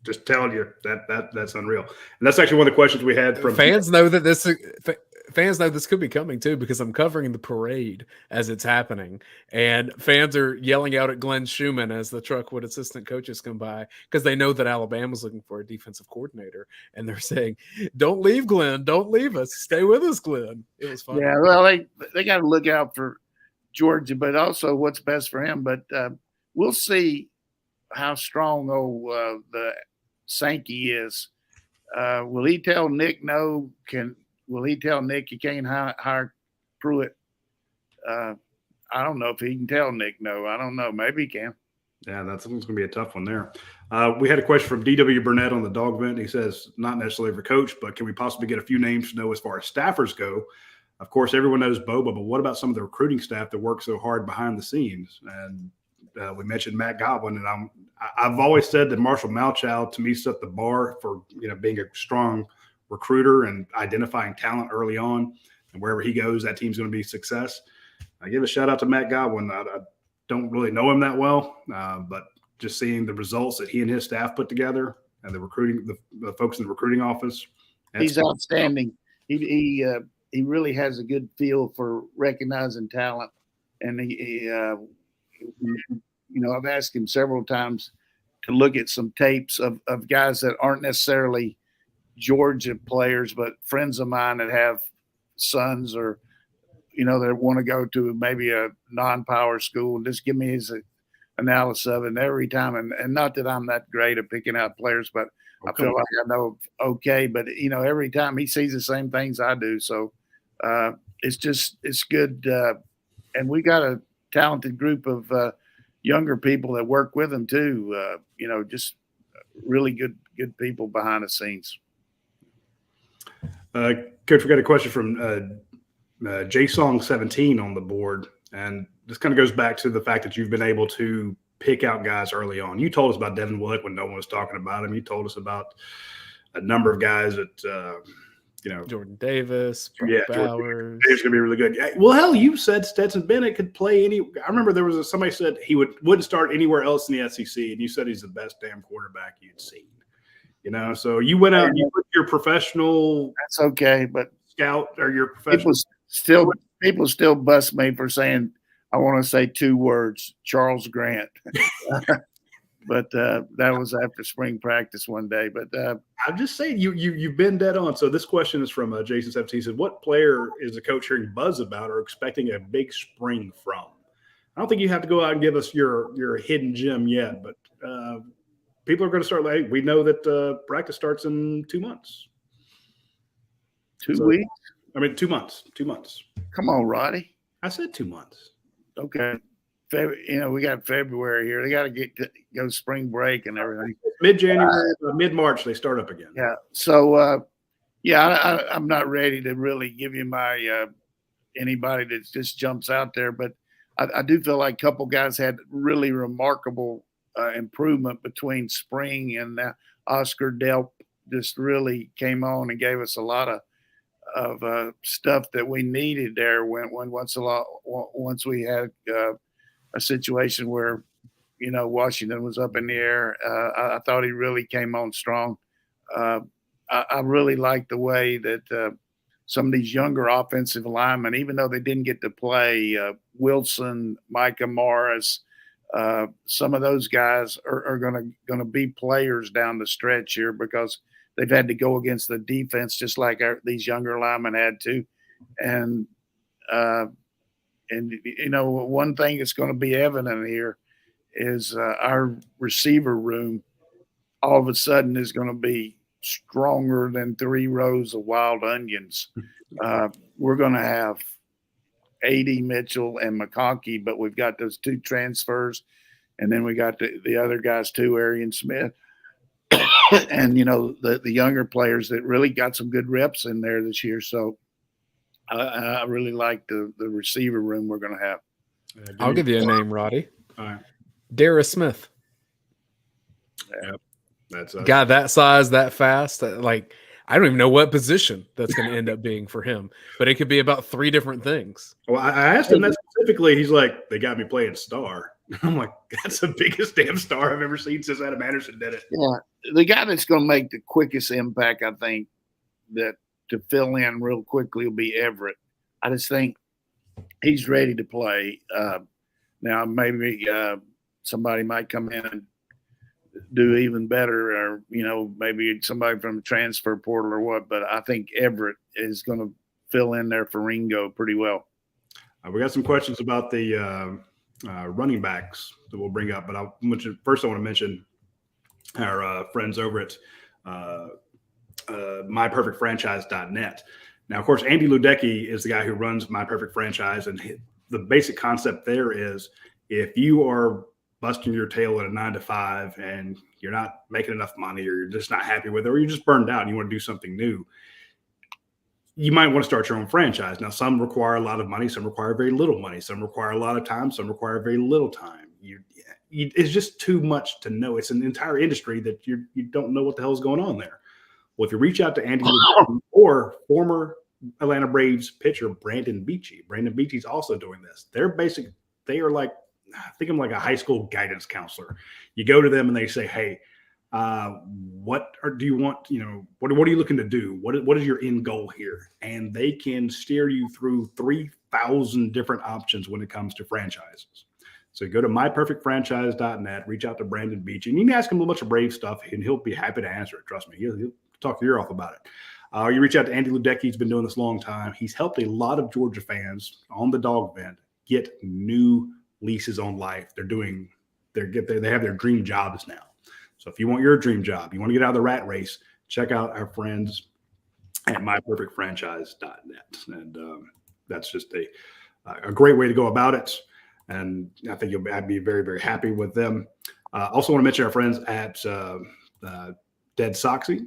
just telling you that's unreal. And that's actually one of the questions we had from fans know that fans know this could be coming too, because I'm covering the parade as it's happening, and fans are yelling out at Glenn Schumann as the Truckwood assistant coaches come by, because they know that Alabama's looking for a defensive coordinator, and they're saying, "Don't leave, Glenn. Don't leave us. Stay with us, Glenn." It was fun. Yeah, well, they got to look out for Georgia, but also what's best for him. But we'll see how strong the Sankey is. Will he tell Nick no? Will he tell Nick you can't hire Pruitt? I don't know if he can tell Nick no. I don't know. Maybe he can. Yeah, that's going to be a tough one there. We had a question from D.W. Burnett on the dog vent. He says, not necessarily for coach, but can we possibly get a few names to know as far as staffers go? Of course, everyone knows Boba, but what about some of the recruiting staff that work so hard behind the scenes? And we mentioned Matt Godwin, and I've always said that Marshall Malchow to me set the bar for being a strong recruiter and identifying talent early on, and wherever he goes, that team's going to be success. I give a shout out to Matt Godwin. I don't really know him that well, but just seeing the results that he and his staff put together and the recruiting, the folks in the recruiting office, he's outstanding. He really has a good feel for recognizing talent, and I've asked him several times to look at some tapes of guys that aren't necessarily Georgia players, but friends of mine that have sons or, that want to go to maybe a non-power school, and just give me his analysis of it. And every time, and not that I'm that great at picking out players, but I feel like I know okay. But, every time he sees the same things I do. So it's good. And we got a talented group of younger people that work with him too. Just really good people behind the scenes. Coach, we got a question from JSong17 on the board, and this kind of goes back to the fact that you've been able to pick out guys early on. You told us about Devin Willock when no one was talking about him. You told us about a number of guys that Jordan Davis, Bowers. Davis going to be really good. Well, hell, you said Stetson Bennett could play any. I remember there was somebody said he wouldn't start anywhere else in the SEC, and you said he's the best damn quarterback you'd seen. So you went out, you put your professional. That's okay, but scout or your professional. People still bust me for saying I want to say two words, Charles Grant. But that was after spring practice one day. But I'm just saying you've been dead on. So this question is from Jason 17. He said, what player is the coach hearing buzz about or expecting a big spring from? I don't think you have to go out and give us your hidden gem yet, but people are going to start we know that practice starts in 2 months. 2 weeks? I mean, 2 months. 2 months. Come on, Roddy. I said 2 months. Okay. We got February here. They got to go spring break and everything. Mid-January, mid-March, they start up again. Yeah. So, I'm not ready to really give you my anybody that just jumps out there, but I do feel like a couple guys had really remarkable improvement between spring and Oscar Delp just really came on and gave us a lot of stuff that we needed there once we had a situation where Washington was up in the air. I thought he really came on strong. I really like the way that some of these younger offensive linemen, even though they didn't get to play, Wilson, Micah Morris, some of those guys are going to be players down the stretch here because they've had to go against the defense just like these younger linemen had to. And one thing that's going to be evident here is our receiver room all of a sudden is going to be stronger than 3 rows of wild onions. We're going to have A.D. Mitchell and McConkey, but we've got those 2 transfers, and then we got the other guys too, Arian Smith, and the younger players that really got some good reps in there this year. So I really like the receiver room we're going to have. I'll give you a name, Roddy. All right. Dara Smith. Yep. That's guy that size, that fast. Like, I don't even know what position that's going to end up being for him, but it could be about 3 different things. Well, I asked him that specifically. He's like, they got me playing star. I'm like, that's the biggest damn star I've ever seen since Adam Anderson did it. Yeah, the guy that's going to make the quickest impact, I think, that to fill in real quickly will be Everett. I just think he's ready to play. Now, maybe somebody might come in and do even better, or maybe somebody from the transfer portal or what. But I think Everett is going to fill in there for Ringo pretty well. We got some questions about the running backs that we'll bring up, but first I want to mention our friends over at myperfectfranchise.net. Now, of course, Andy Ludecki is the guy who runs My Perfect Franchise, and the basic concept there is if you are busting your tail at a 9-to-5 and you're not making enough money, or you're just not happy with it, or you're just burned out and you want to do something new, you might want to start your own franchise. Now, some require a lot of money, some require very little money, some require a lot of time, some require very little time. It's just too much to know. It's an entire industry that you don't know what the hell is going on there. Well, if you reach out to Andy or former Atlanta Braves pitcher Brandon Beachy is also doing this. They are like, I think I'm like a high school guidance counselor. You go to them and they say, hey, do you want, what are you looking to do? What is your end goal here? And they can steer you through 3,000 different options when it comes to franchises. So go to myperfectfranchise.net, reach out to Brandon Beachy, and you can ask him a bunch of Brave stuff, and he'll be happy to answer it. Trust me, he'll talk your ear off about it. You reach out to Andy Ludecki. He's been doing this a long time. He's helped a lot of Georgia fans on the dog vent get new leases on life. They have their dream jobs now. So if you want your dream job, you want to get out of the rat race, check out our friends at myperfectfranchise.net. And that's just a great way to go about it. And I think you'll be very, very happy with them. Also want to mention our friends at Dead Soxy.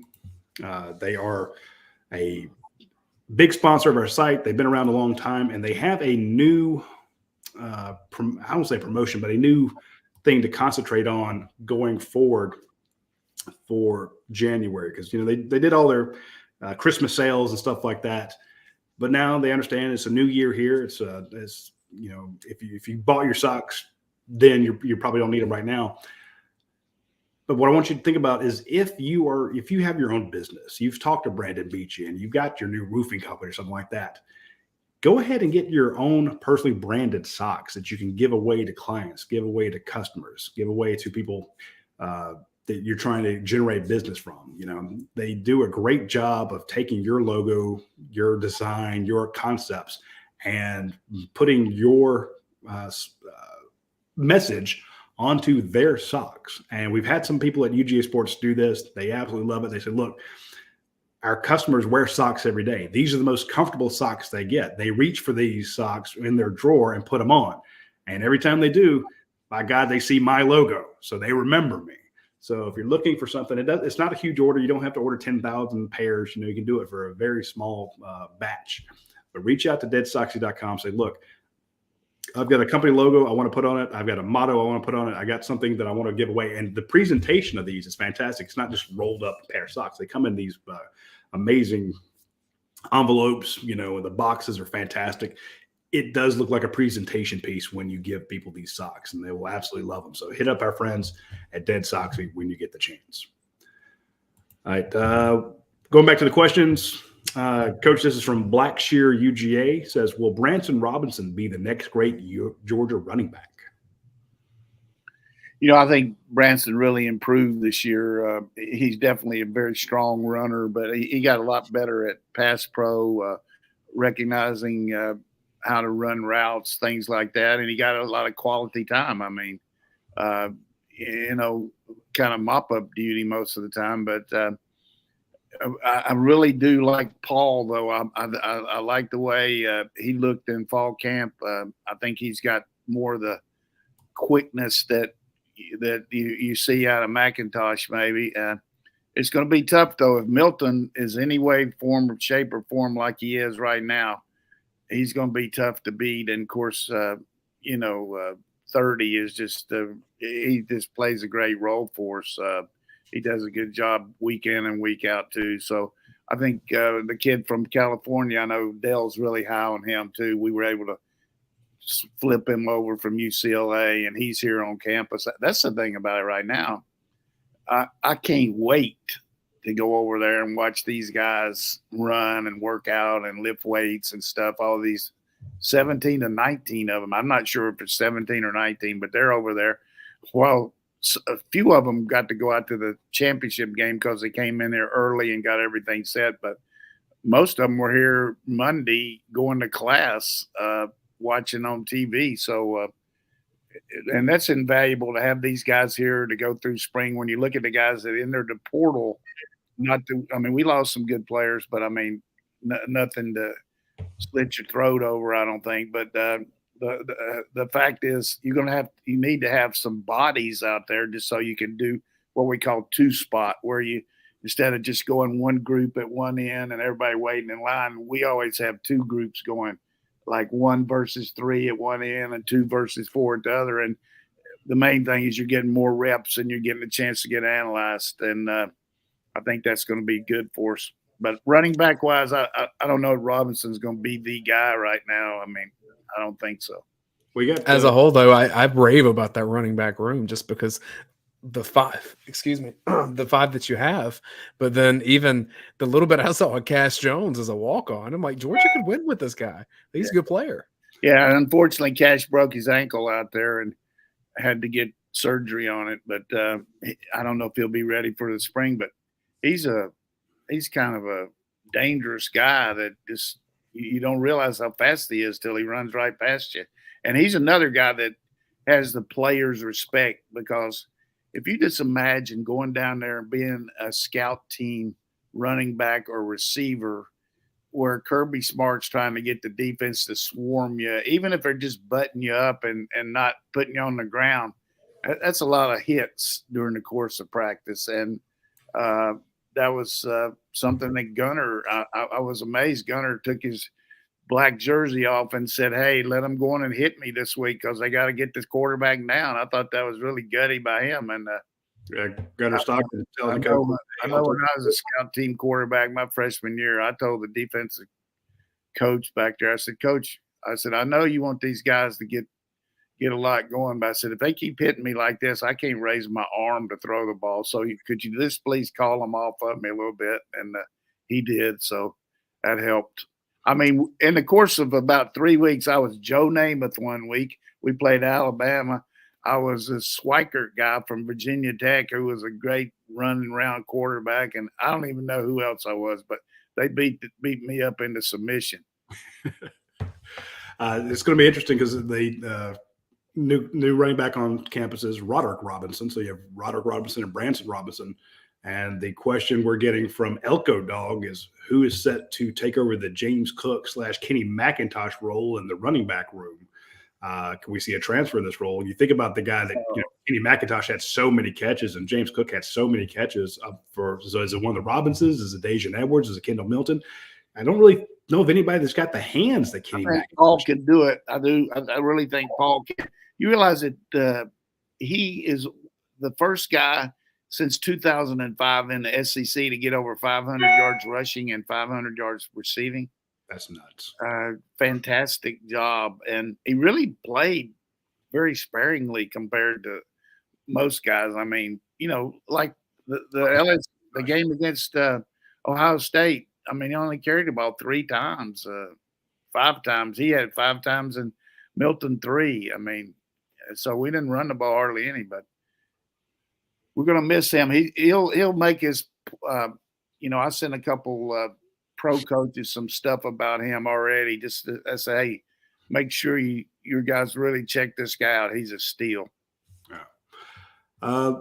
They are a big sponsor of our site. They've been around a long time, and they have a new, I won't say promotion, but a new thing to concentrate on going forward for January. Because, they did all their Christmas sales and stuff like that. But now they understand it's a new year here. It's if you bought your socks, then you probably don't need them right now. But what I want you to think about is if you have your own business, you've talked to Brandon Beachy and you've got your new roofing company or something like that, go ahead and get your own personally branded socks that you can give away to clients, give away to customers, give away to people that you're trying to generate business from. They do a great job of taking your logo, your design, your concepts, and putting your message onto their socks. And we've had some people at UGASports do this. They absolutely love it. They said, look, our customers wear socks every day. These are the most comfortable socks they get. They reach for these socks in their drawer and put them on. And every time they do, by God, they see my logo. So they remember me. So if you're looking for something, it's not a huge order. You don't have to order 10,000 pairs. You can do it for a very small batch. But reach out to deadsoxy.com. Say, look, I've got a company logo I want to put on it. I've got a motto I want to put on it. I got something that I want to give away. And the presentation of these is fantastic. It's not just rolled up pair of socks. They come in these amazing envelopes, and the boxes are fantastic. It does look like a presentation piece when you give people these socks, and they will absolutely love them. So hit up our friends at Dead Soxy when you get the chance. All right. Going back to the questions. Coach, this is from Blackshear UGA. Says, will Branson Robinson be the next great Georgia running back? I think Branson really improved this year. He's definitely a very strong runner, but he got a lot better at pass pro, recognizing how to run routes, things like that. And he got a lot of quality time. I mean, kind of mop-up duty most of the time, but I really do like Paul, though. I like the way he looked in fall camp. I think he's got more of the quickness that you see out of McIntosh, maybe. It's going to be tough, though. If Milton is any way, form, or shape, or form like he is right now, he's going to be tough to beat. And, of course, 30 is just he just plays a great role for us. he does a good job week in and week out too. So I think the kid from California, I know Dell's really high on him too. We were able to flip him over from UCLA, and he's here on campus. That's the thing about it right now. I can't wait to go over there and watch these guys run and work out and lift weights and stuff. All these 17 to 19 of them. I'm not sure if it's 17 or 19, but they're over there. Well, a few of them got to go out to the championship game because they came in there early and got everything set. But most of them were here Monday going to class, watching on TV. So, and that's invaluable to have these guys here to go through spring. When you look at the guys that entered the portal, we lost some good players, but I mean, nothing to slit your throat over, I don't think. But the fact is, you need to have some bodies out there just so you can do what we call two spot, where you, instead of just going one group at one end and everybody waiting in line, we always have two groups going, like 1 versus 3 at one end and 2 versus 4 at the other. And the main thing is you're getting more reps and you're getting a chance to get analyzed. And I think that's going to be good for us. But running back wise, I don't know if Robinson's going to be the guy right now. I mean, I don't think so. We got as a whole, though, I rave about that running back room just because the 5 that you have. But then even the little bit I saw of Cash Jones as a walk-on, I'm like, Georgia could win with this guy. He's a good player. Yeah, and unfortunately, Cash broke his ankle out there and had to get surgery on it. But I don't know if he'll be ready for the spring. But he's kind of a dangerous guy that just you don't realize how fast he is till he runs right past you. And he's another guy that has the players' respect, because if you just imagine going down there and being a scout team running back or receiver where Kirby Smart's trying to get the defense to swarm you, even if they're just butting you up and not putting you on the ground, that's a lot of hits during the course of practice. And that was something that Gunner, I was amazed. Gunner took his black jersey off and said, "Hey, let them go on and hit me this week because they got to get this quarterback down." I thought that was really gutty by him. And Gunner Stockton. I know when I was a scout team quarterback my freshman year, I told the defensive coach back there, I said, "Coach, I know you want these guys to get a lot going, but I said, if they keep hitting me like this, I can't raise my arm to throw the ball. So could you just please call them off of me a little bit?" And he did. So that helped. I mean, in the course of about 3 weeks, I was Joe Namath one week. We played Alabama. I was a Swikert guy from Virginia Tech who was a great running around quarterback. And I don't even know who else I was, but they beat me up into submission. It's going to be interesting because the new running back on campus is Roderick Robinson. So you have Roderick Robinson and Branson Robinson. And the question we're getting from Elko Dog is who is set to take over the James Cook / Kenny McIntosh role in the running back room? Can we see a transfer in this role? You think about the guy that Kenny McIntosh had so many catches and James Cook had so many catches so is it one of the Robinsons? Is it Dejan Edwards? Is it Kendall Milton? I don't really know of anybody that's got the hands that Kenny McIntosh. Paul can do it. I do. I really think Paul can. You realize that he is the first guy since 2005 in the SEC to get over 500 yards rushing and 500 yards receiving. That's nuts. Fantastic job. And he really played very sparingly compared to most guys. I mean, like the game against Ohio State, I mean, he only carried the ball 3 times, 5 times. He had 5 times and Milton 3. I mean, so we didn't run the ball hardly any, but we're going to miss him. He'll make his, I sent a couple pro coaches some stuff about him already. Just to say, hey, make sure your guys really check this guy out. He's a steal. Yeah.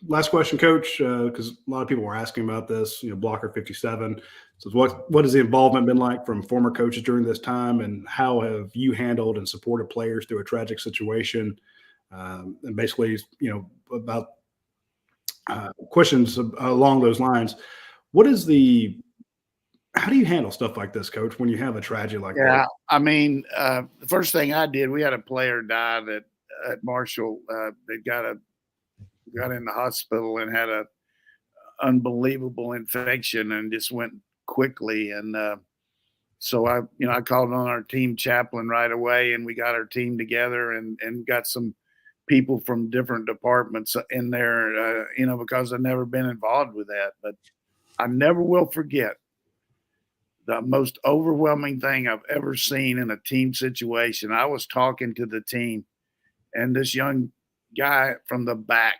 Last question, Coach, because a lot of people were asking about this. Blocker 57 says, what has the involvement been like from former coaches during this time, and how have you handled and supported players through a tragic situation? And basically, about questions along those lines. How do you handle stuff like this, Coach, when you have a tragedy like that? Yeah, I mean, the first thing I did, we had a player die at Marshall that got in the hospital and had a unbelievable infection and just went quickly. And so I called on our team chaplain right away, and we got our team together and got some people from different departments in there, because I've never been involved with that. But I never will forget the most overwhelming thing I've ever seen in a team situation. I was talking to the team, and this young guy from the back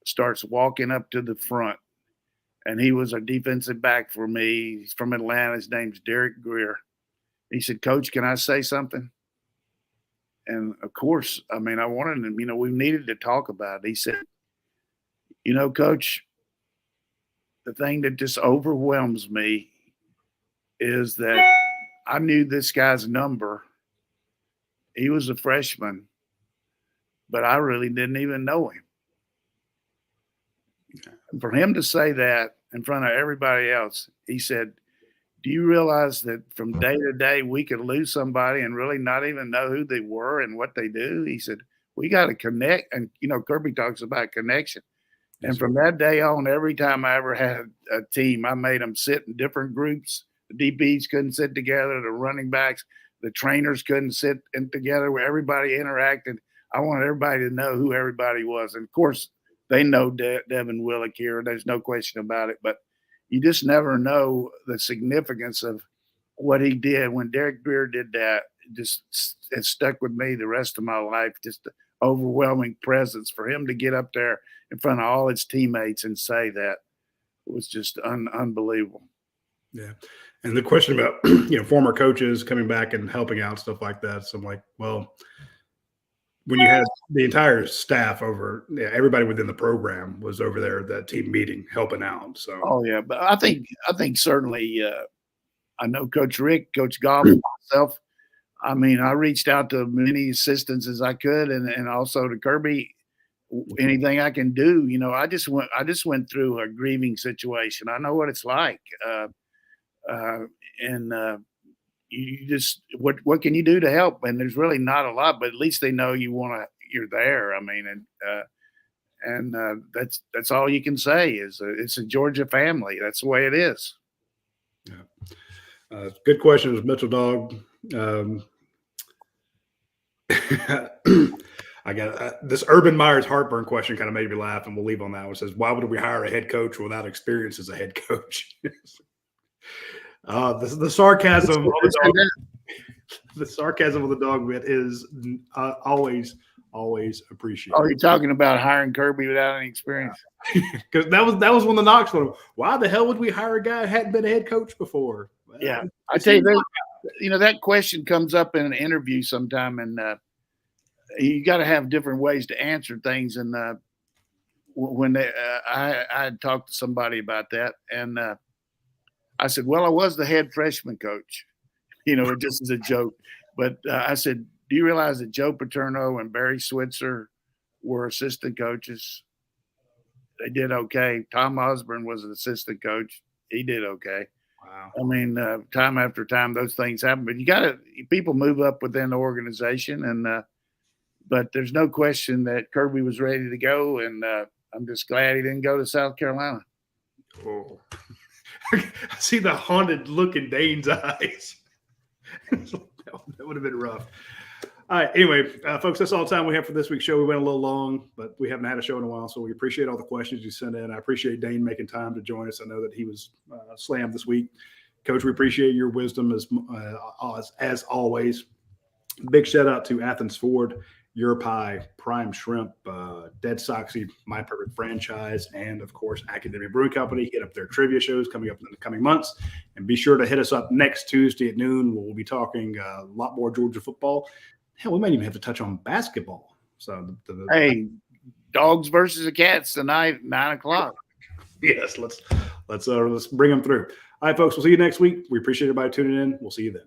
starts walking up to the front, and he was a defensive back for me. He's from Atlanta. His name's Derek Greer. He said, "Coach, can I say something?" And of course, I wanted him, we needed to talk about it. He said, "Coach, the thing that just overwhelms me is that I knew this guy's number. He was a freshman, but I really didn't even know him." And for him to say that in front of everybody else, he said, "Do you realize that from day to day we could lose somebody and really not even know who they were and what they do?" He said, "We got to connect." And, Kirby talks about connection. Yes. And from that day on, every time I ever had a team, I made them sit in different groups. The DBs couldn't sit together. The running backs, the trainers couldn't sit together where everybody interacted. I wanted everybody to know who everybody was. And, of course, they know Devin Willock here. There's no question about it. But you just never know the significance of what he did. When Derek Greer did that, it stuck with me the rest of my life. Just the overwhelming presence for him to get up there in front of all his teammates and say that was just unbelievable. Yeah. And the question about, former coaches coming back and helping out, stuff like that. So I'm like, well, when you had the entire staff over, everybody within the program was over there at that team meeting helping out. So, oh yeah, but I think certainly, I know Coach Rick, Coach Goff, myself. I reached out to many assistants as I could, and also to Kirby. Anything I can do, I just went through a grieving situation. I know what it's like, you just what can you do to help? And there's really not a lot, but at least they know you're there. That's all you can say is it's a Georgia family. That's the way it is. Yeah. Good question. It was Mitchell Dog. I got this Urban Meyer's heartburn question kind of made me laugh, and we'll leave on that one. It says, "Why would we hire a head coach without experience as a head coach?" The sarcasm of the dog, the sarcasm of the dog bit is always appreciated. Oh, you're talking about hiring Kirby without any experience? Because that was one of the knocks on him. Why the hell would we hire a guy who hadn't been a head coach before? Well, yeah, I tell you, that question comes up in an interview sometime, and you got to have different ways to answer things. And when I had talked to somebody about that, and I said, "Well, I was the head freshman coach," it just is a joke. But I said, "Do you realize that Joe Paterno and Barry Switzer were assistant coaches? They did okay. Tom Osborne was an assistant coach. He did okay." Wow. Time after time, those things happen. But people move up within the organization, and but there's no question that Kirby was ready to go, and I'm just glad he didn't go to South Carolina. Oh. I see the haunted look in Dane's eyes. That would have been rough. All right. Anyway, folks, that's all the time we have for this week's show. We went a little long, but we haven't had a show in a while, so we appreciate all the questions you sent in. I appreciate Dane making time to join us. I know that he was slammed this week. Coach, we appreciate your wisdom as always. Big shout out to Athens Ford, Your Pie, Prime Shrimp, Dead Soxy, My Perfect Franchise, and, of course, Academy Brewing Company. Hit up their trivia shows coming up in the coming months. And be sure to hit us up next Tuesday at noon. We'll be talking a lot more Georgia football. Hell, we might even have to touch on basketball. So, hey, dogs versus the cats tonight, 9:00. Yes, let's bring them through. All right, folks, we'll see you next week. We appreciate everybody tuning in. We'll see you then.